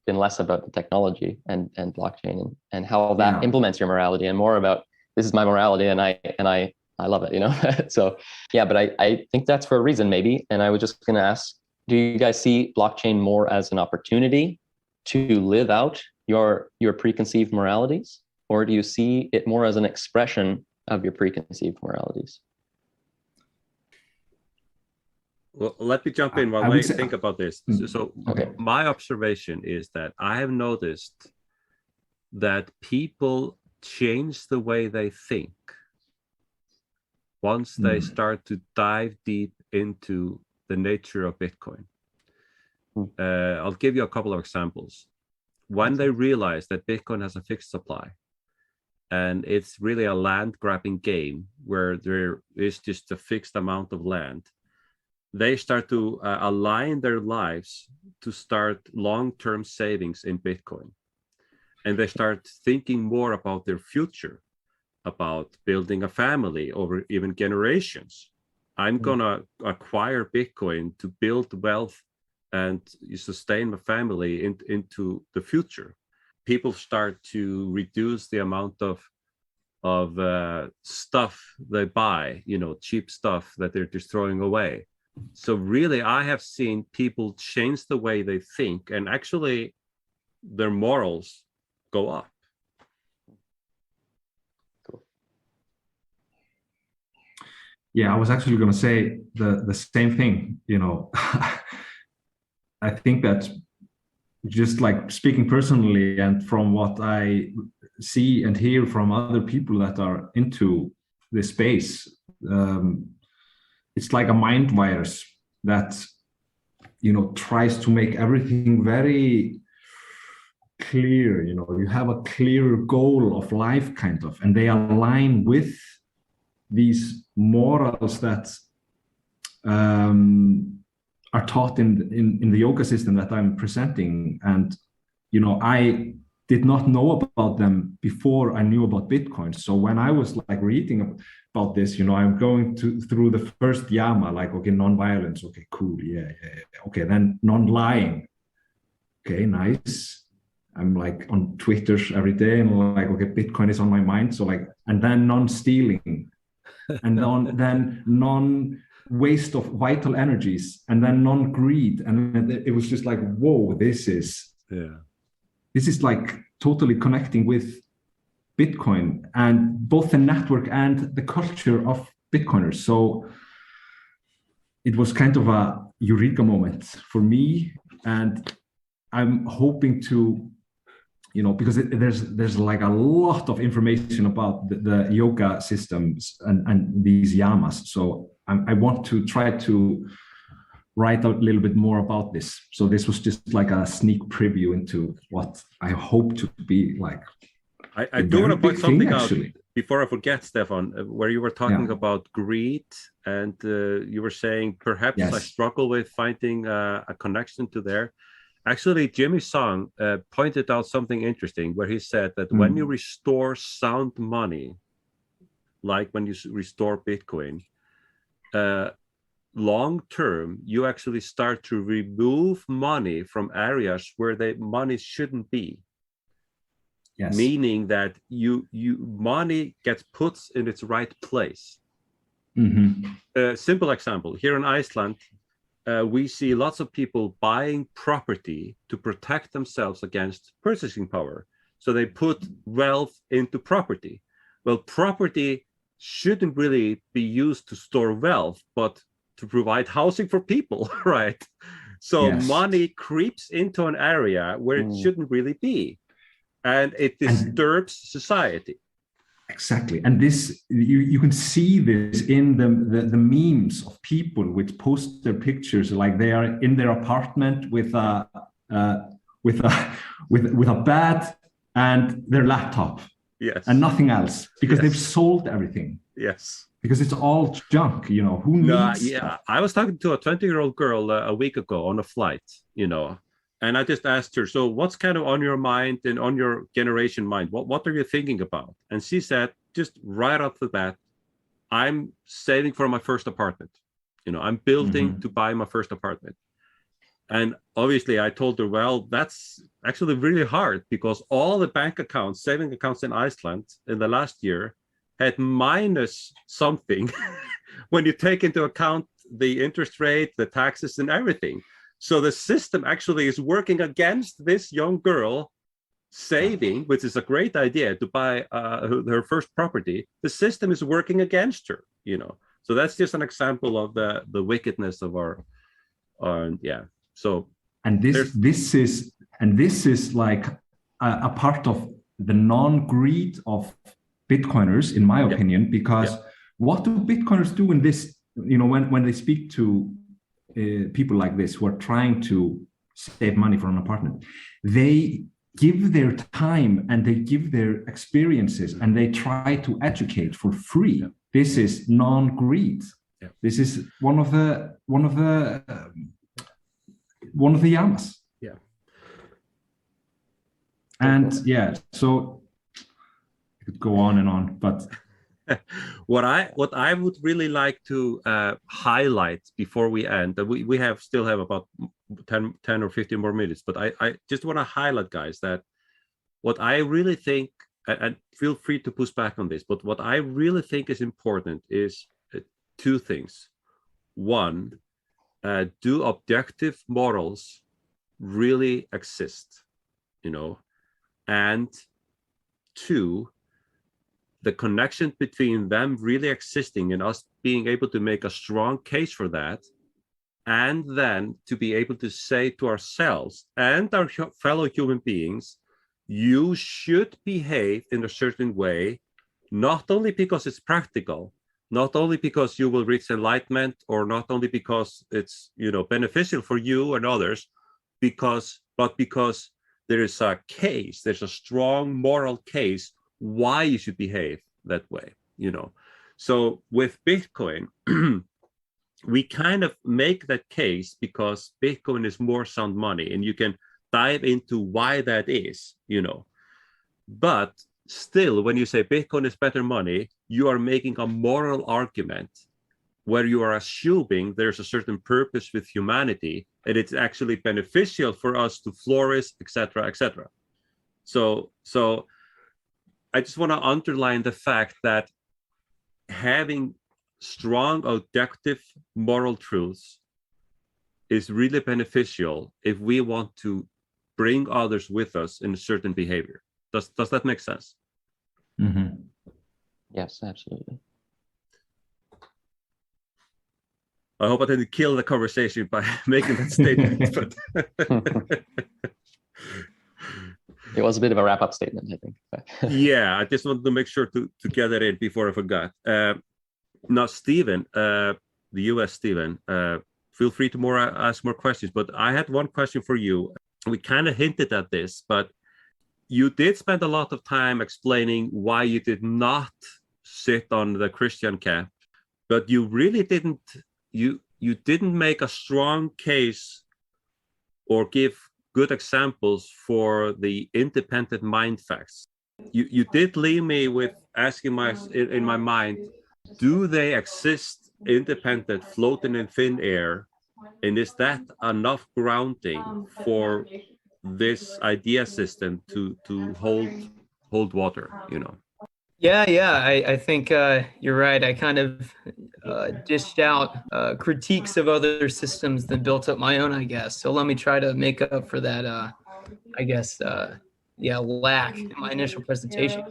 been less about the technology and blockchain and how that implements your morality, and more about this is my morality and I love it, So yeah, but I think that's for a reason maybe. And I was just going to ask, do you guys see blockchain more as an opportunity to live out your preconceived moralities, or do you see it more as an expression of your preconceived moralities? Well, let me jump in while I think about this. So my observation is that I have noticed that people change the way they think once they start to dive deep into the nature of Bitcoin. I'll give you a couple of examples. When they realize that Bitcoin has a fixed supply, and it's really a land grabbing game where there is just a fixed amount of land, they start to align their lives to start long-term savings in Bitcoin. And they start thinking more about their future, about building a family over even generations. I'm going to acquire Bitcoin to build wealth and sustain my family into the future. people start to reduce the amount of stuff they buy, cheap stuff that they're just throwing away. So really, I have seen people change the way they think, and actually their morals go up. Cool. Yeah, I was actually going to say the same thing. I think that just like speaking personally and from what I see and hear from other people that are into this space, it's like a mind virus that tries to make everything very clear. You have a clear goal of life, kind of, and they align with these morals that are taught in the yoga system that I'm presenting. And I did not know about them before I knew about Bitcoin. So when I was like reading about this, I'm going through the first yama, like, okay, non-violence, okay, cool, yeah. Okay, then non-lying, okay, nice. I'm like on Twitter every day and like, okay, Bitcoin is on my mind. So like, and then non-stealing, and then non-waste of vital energies, and then non-greed. And it was just like, whoa, this is like totally connecting with Bitcoin and both the network and the culture of Bitcoiners. So it was kind of a eureka moment for me, and I'm hoping to, because there's like a lot of information about the yoga systems and these yamas. So I want to try to write out a little bit more about this. So this was just like a sneak preview into what I hope to be like. I do want to point something out actually before I forget, Stefan, where you were talking about greed, and you were saying perhaps I struggle with finding a connection to there. Actually, Jimmy Song pointed out something interesting where he said that when you restore sound money, like when you restore Bitcoin, long term, you actually start to remove money from areas where the money shouldn't be. Yes. Meaning that money gets put in its right place. Simple example, here in Iceland, we see lots of people buying property to protect themselves against purchasing power. So they put wealth into property. Well, property shouldn't really be used to store wealth, but to provide housing for people, right? So money creeps into an area where it shouldn't really be. And it disturbs society. Exactly. And this, you can see this in the memes of people which post their pictures like they are in their apartment with a bed and their laptop. Yes. And nothing else, because they've sold everything. Yes. Because it's all junk, who needs stuff? I was talking to a 20-year-old girl a week ago on a flight, and I just asked her, so what's kind of on your mind and on your generation mind? What are you thinking about? And she said, just right off the bat, I'm saving for my first apartment. I'm building to buy my first apartment. And obviously I told her, well, that's actually really hard because all the bank accounts, saving accounts in Iceland in the last year had minus something when you take into account the interest rate, the taxes and everything. So the system actually is working against this young girl saving, which is a great idea to buy her first property. The system is working against her, So that's just an example of the wickedness of our So and this is like a part of the non-greed of Bitcoiners, in my opinion, because what do Bitcoiners do in this? When they speak to people like this who are trying to save money for an apartment, they give their time and they give their experiences and they try to educate for free. This is non-greed. This is one of the yamas. And so I could go on and on, but what I would really like to highlight before we end, we still have about 10 or 15 more minutes, but I just want to highlight, guys, that what I really think, and feel free to push back on this, but what I really think is important is two things. One, do objective morals really exist? And two, the connection between them really existing and us being able to make a strong case for that, and then to be able to say to ourselves and our fellow human beings, you should behave in a certain way, not only because it's practical, not only because you will reach enlightenment, or not only because it's beneficial for you and others, but because there is a case, there's a strong moral case why you should behave that way. So with Bitcoin, we kind of make that case because Bitcoin is more sound money, and you can dive into why that is. But still, when you say Bitcoin is better money, you are making a moral argument where you are assuming there's a certain purpose with humanity, and it's actually beneficial for us to flourish, etc., etc. So I just want to underline the fact that having strong objective moral truths is really beneficial if we want to bring others with us in a certain behavior. Does that make sense? Mm-hmm. Yes, absolutely. I hope I didn't kill the conversation by making that statement. But it was a bit of a wrap-up statement, I think. Yeah, I just wanted to make sure to get that in before I forgot. Now, Stephen, the US Stephen, feel free to ask more questions, but I had one question for you. We kind of hinted at this, but you did spend a lot of time explaining why you did not sit on the Christian camp, but you really didn't, you didn't make a strong case or give good examples for the independent mind facts. You did leave me with asking in my mind, do they exist independent, floating in thin air? And is that enough grounding for this idea system to hold water? Yeah, I think you're right. I kind of dished out critiques of other systems that built up my own, I guess. So let me try to make up for that, lack in my initial presentation.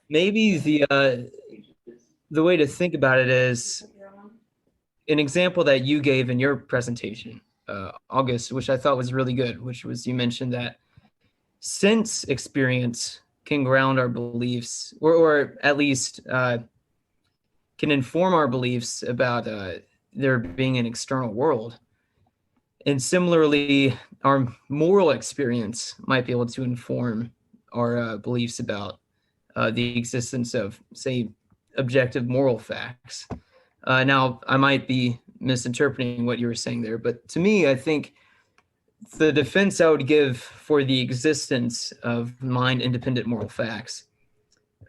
Maybe the way to think about it is an example that you gave in your presentation, August, which I thought was really good, which was you mentioned that sense experience can ground our beliefs, or at least can inform our beliefs about there being an external world. And similarly, our moral experience might be able to inform our beliefs about the existence of, say, objective moral facts. Now, I might be misinterpreting what you were saying there, but to me, I think the defense I would give for the existence of mind-independent moral facts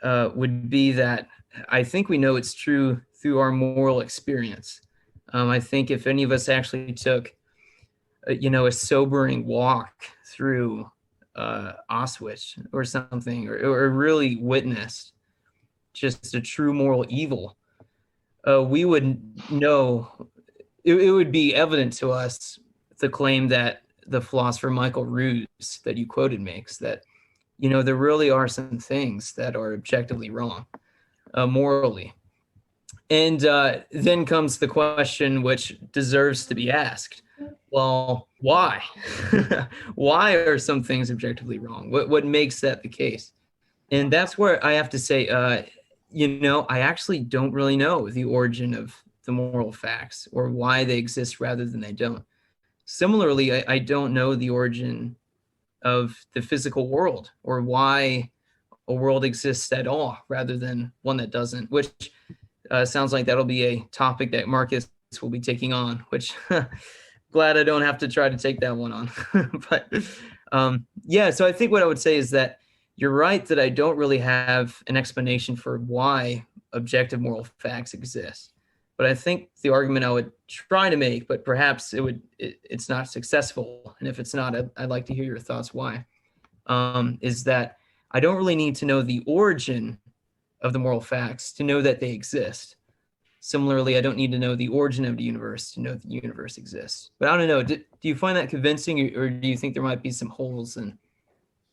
would be that I think we know it's true through our moral experience. I think if any of us actually took, a sobering walk through Auschwitz or something, or really witnessed just a true moral evil, we would know, it would be evident to us the claim that the philosopher Michael Ruse that you quoted makes, that, there really are some things that are objectively wrong morally. And then comes the question which deserves to be asked. Well, why? Why are some things objectively wrong? What makes that the case? And that's where I have to say, I actually don't really know the origin of the moral facts, or why they exist rather than they don't. Similarly, I don't know the origin of the physical world, or why a world exists at all rather than one that doesn't, which sounds like that'll be a topic that Marcus will be taking on, which glad I don't have to try to take that one on. But so I think what I would say is that you're right that I don't really have an explanation for why objective moral facts exist. But I think the argument I would try to make, but perhaps it's not successful. And if it's not, I'd like to hear your thoughts why, is that I don't really need to know the origin of the moral facts to know that they exist. Similarly, I don't need to know the origin of the universe to know that the universe exists. But I don't know, do you find that convincing, or do you think there might be some holes in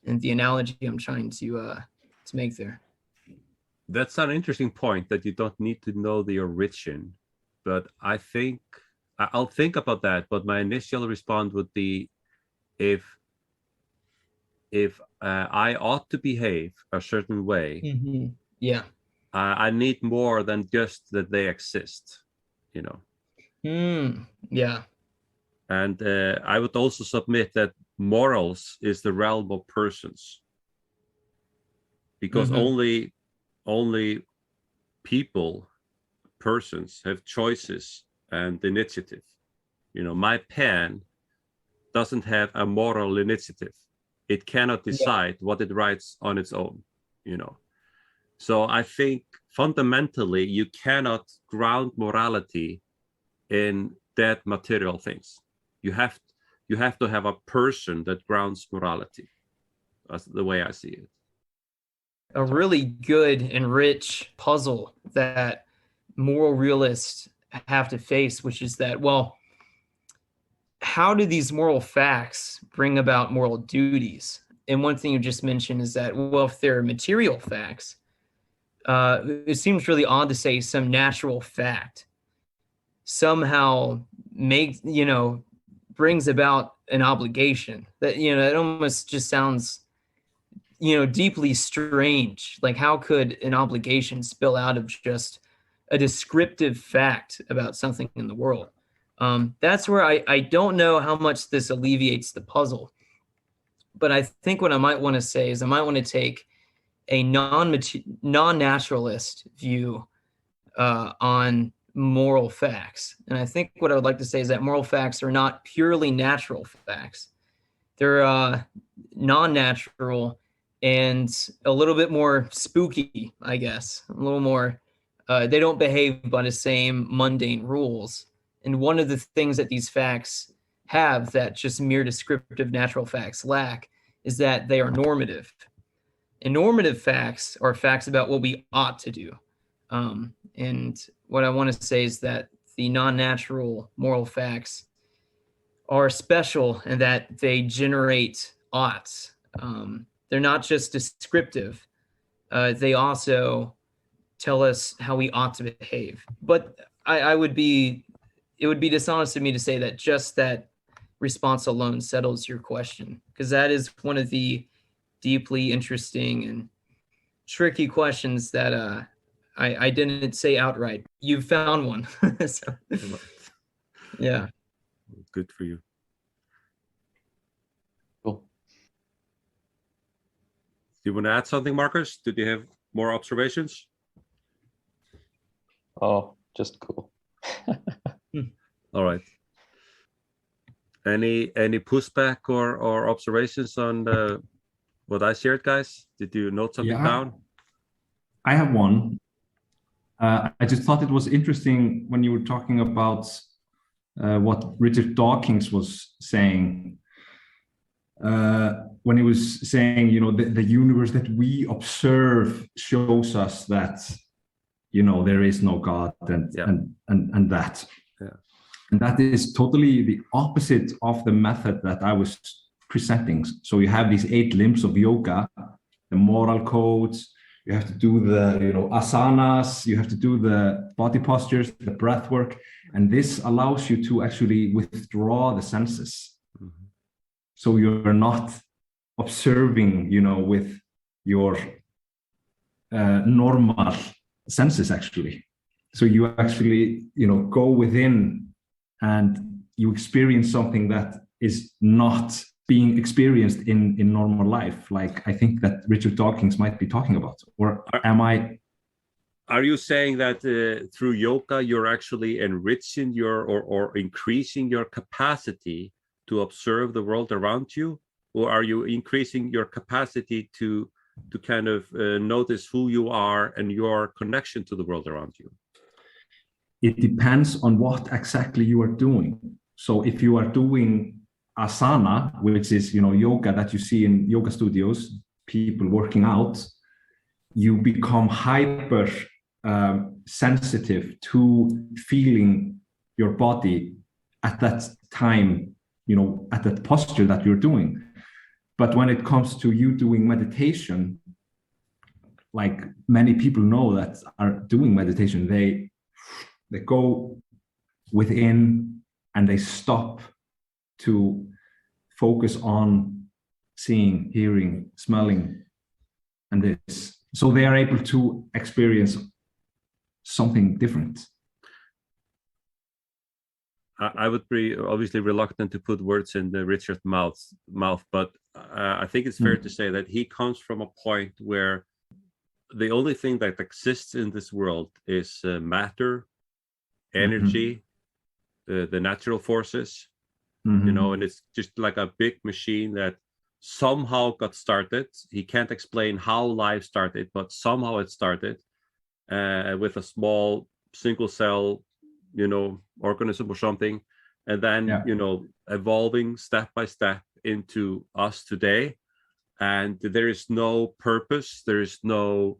the analogy I'm trying to make there? That's an interesting point, that you don't need to know the origin, but I think I'll think about that. But my initial response would be, if I ought to behave a certain way, Mm-hmm. Yeah. I need more than just that they exist, Yeah. And I would also submit that morals is the realm of persons, because only persons have choices and initiative. My pen doesn't have a moral initiative. It cannot decide what it writes on its own, So I think fundamentally you cannot ground morality in dead material things. You have to have a person that grounds morality. That's the way I see it. A really good and rich puzzle that moral realists have to face, which is that, well, how do these moral facts bring about moral duties? And one thing you just mentioned is that, well, if they're material facts, it seems really odd to say some natural fact somehow brings about an obligation. That, it almost just sounds, deeply strange. Like, how could an obligation spill out of just a descriptive fact about something in the world? That's where I don't know how much this alleviates the puzzle. But I think what I might want to say is I might want to take a non-naturalist view on moral facts. And I think what I would like to say is that moral facts are not purely natural facts. They're non-natural and a little bit more spooky, I guess. A little more, they don't behave by the same mundane rules. And one of the things that these facts have that just mere descriptive natural facts lack is that they are normative. And normative facts are facts about what we ought to do. And what I want to say is that the non-natural moral facts are special in that they generate oughts. They're not just descriptive. They also tell us how we ought to behave. But it would be dishonest of me to say that just that response alone settles your question, because that is one of the deeply interesting and tricky questions that I didn't say outright. You found one. So, yeah. Good for you. Cool. Do you want to add something, Marcus? Did you have more observations? Oh, just cool. All right. Any pushback or observations on what I shared, guys? Did you note something down? I have one. I just thought it was interesting when you were talking about what Richard Dawkins was saying. When he was saying, the universe that we observe shows us that, there is no God and that. Yeah. And that is totally the opposite of the method that I was presenting. So you have these 8 limbs of yoga, the moral codes, you have to do the asanas, you have to do the body postures, the breath work, and this allows you to actually withdraw the senses. Mm-hmm. So you're not observing, with your normal senses actually. So you actually, go within and you experience something that is not being experienced in normal life, like I think that Richard Dawkins might be talking about. Or am I? Are you saying that through yoga you're actually enriching or increasing your capacity to observe the world around you, or are you increasing your capacity to kind of notice who you are and your connection to the world around you? it depends on what exactly you are doing. So if you are doing asana, which is, yoga that you see in yoga studios, people working out, you become hyper sensitive to feeling your body at that time, at that posture that you're doing. But when it comes to you doing meditation, like many people know that are doing meditation, they go within and they stop to focus on seeing, hearing, smelling, and this. So they are able to experience something different. I would be obviously reluctant to put words in Richard's mouth, but I think it's fair to say that he comes from a point where the only thing that exists in this world is matter, energy, the natural forces, and it's just like a big machine that somehow got started. He can't explain how life started, but somehow it started with a small single cell, organism or something, and then evolving step by step into us today. And there is no purpose, there is no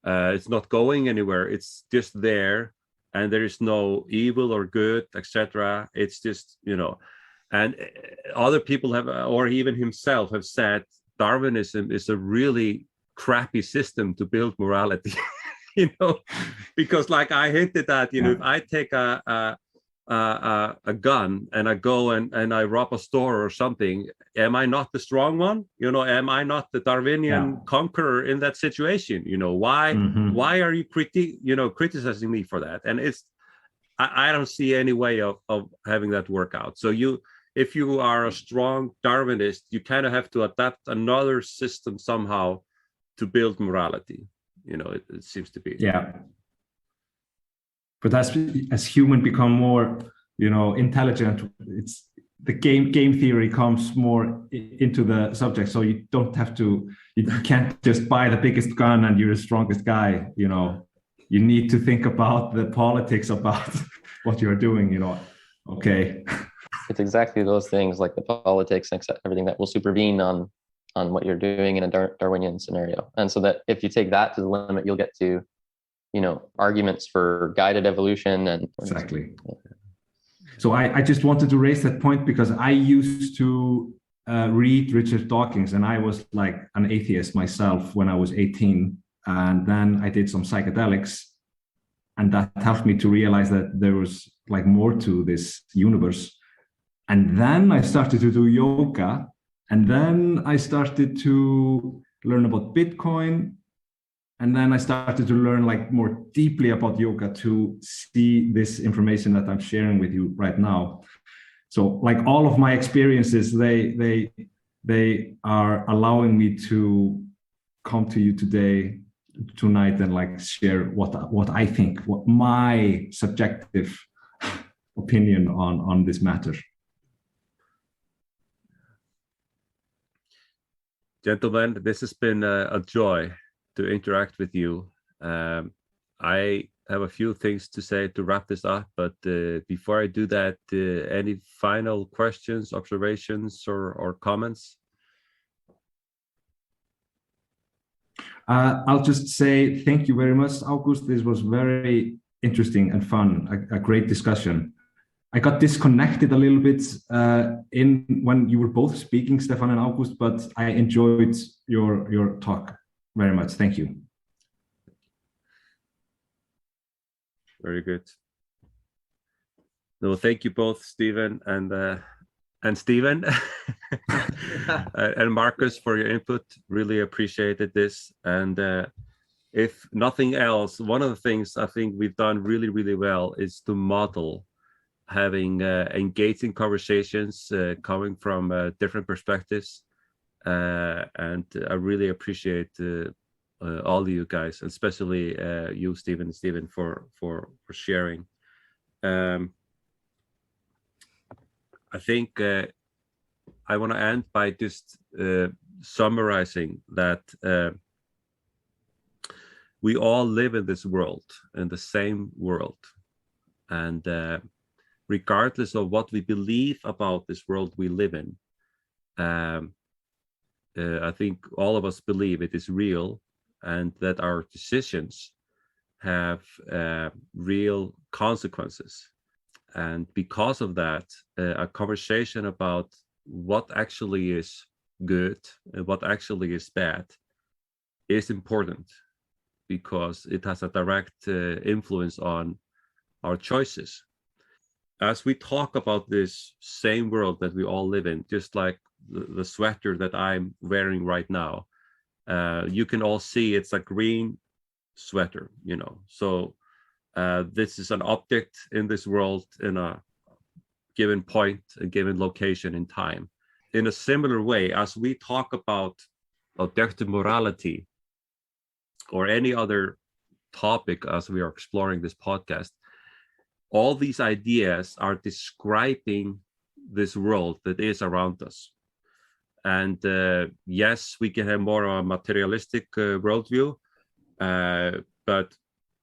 it's not going anywhere, it's just there, and there is no evil or good, etc. It's just, and other people have, or even himself have said, Darwinism is a really crappy system to build morality. Because like I hinted at, if I take a gun and I go and I rob a store or something, am I not the strong one? Am I not the Darwinian conqueror in that situation? Why are you criticizing me for that? And I don't see any way of having that work out. So if you are a strong Darwinist, you kind of have to adapt another system somehow to build morality. It seems to be. Yeah. But as human become more, intelligent, it's the game theory comes more into the subject. So you don't have to, you can't just buy the biggest gun and you're the strongest guy. You need to think about the politics about what you're doing. Okay. It's exactly those things, like the politics and everything, that will supervene on what you're doing in a Darwinian scenario. And so that if you take that to the limit, you'll get to, arguments for guided evolution and exactly. So I just wanted to raise that point because I used to read Richard Dawkins, and I was like an atheist myself when I was 18. And then I did some psychedelics, and that helped me to realize that there was like more to this universe. And then I started to do yoga. And then I started to learn about Bitcoin. And then I started to learn like more deeply about yoga to see this information that I'm sharing with you right now. So like all of my experiences, they are allowing me to come to you tonight and like share what I think, what my subjective opinion on this matter. Gentlemen, this has been a joy to interact with you. I have a few things to say to wrap this up, but before I do that, any final questions, observations, or comments? I'll just say thank you very much, August. This was very interesting and fun, a great discussion. I got disconnected a little bit when you were both speaking, Stefan and August, but I enjoyed your talk very much. Thank you. Very good. No, thank you both, Stephen and Stephen and Marcus, for your input. Really appreciated this. And if nothing else, one of the things I think we've done really, really well is to model having engaging conversations coming from different perspectives. And I really appreciate all of you guys, especially you, Stephen, for sharing. I think I want to end by just summarizing that we all live in this world, in the same world. And regardless of what we believe about this world we live in, I think all of us believe it is real, and that our decisions have real consequences. And because of that, a conversation about what actually is good and what actually is bad is important, because it has a direct influence on our choices. As we talk about this same world that we all live in, just like the sweater that I'm wearing right now, you can all see it's a green sweater, So this is an object in this world in a given point, a given location in time. In a similar way, as we talk about objective morality or any other topic as we are exploring this podcast, all these ideas are describing this world that is around us. And yes, we can have more of a materialistic worldview, but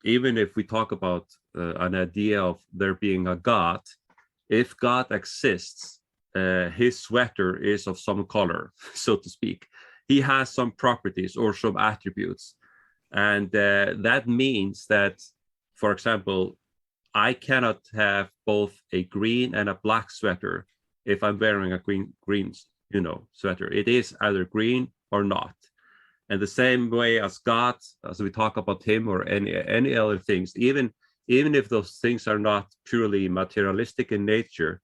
even if we talk about an idea of there being a God, if God exists, his sweater is of some color, so to speak. He has some properties or some attributes. And that means that, for example, I cannot have both a green and a black sweater if I'm wearing a green sweater. It is either green or not. And the same way as God, as we talk about him or any other things, even if those things are not purely materialistic in nature,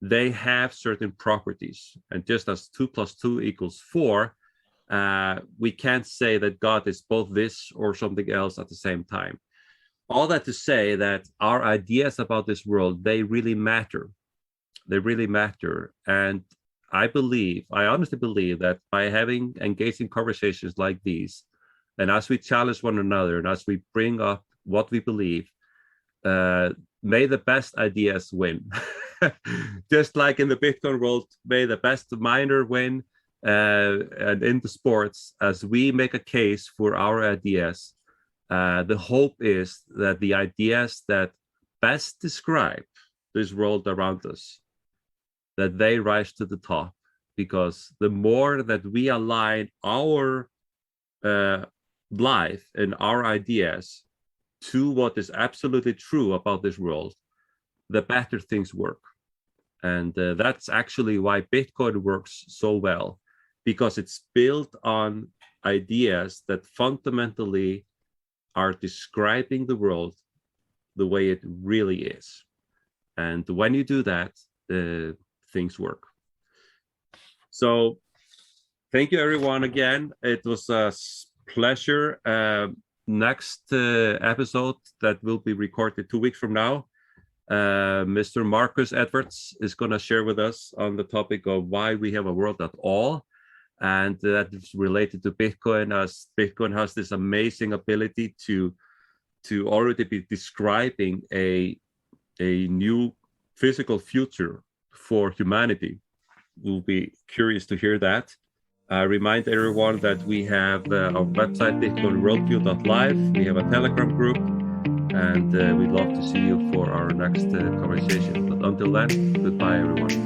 they have certain properties. And just as 2 + 2 = 4, we can't say that God is both this or something else at the same time. All that to say that our ideas about this world, they really matter. They really matter. And I honestly believe that by having engaging conversations like these, and as we challenge one another and as we bring up what we believe, may the best ideas win. Just like in the Bitcoin world, may the best miner win. And in the sports, as we make a case for our ideas, the hope is that the ideas that best describe this world around us, that they rise to the top, because the more that we align our life and our ideas to what is absolutely true about this world, the better things work. And that's actually why Bitcoin works so well, because it's built on ideas that fundamentally are describing the world the way it really is. And when you do that, things work. So thank you, everyone, again. It was a pleasure. Next episode that will be recorded 2 weeks from now, Mr. Marcus Edwards is going to share with us on the topic of why we have a world at all. And that is related to Bitcoin, as Bitcoin has this amazing ability to already be describing a new physical future for humanity. We'll be curious to hear that. I remind everyone that we have our website, bitcoinworldview.live. We have a Telegram group, and we'd love to see you for our next conversation. But until then, goodbye, everyone.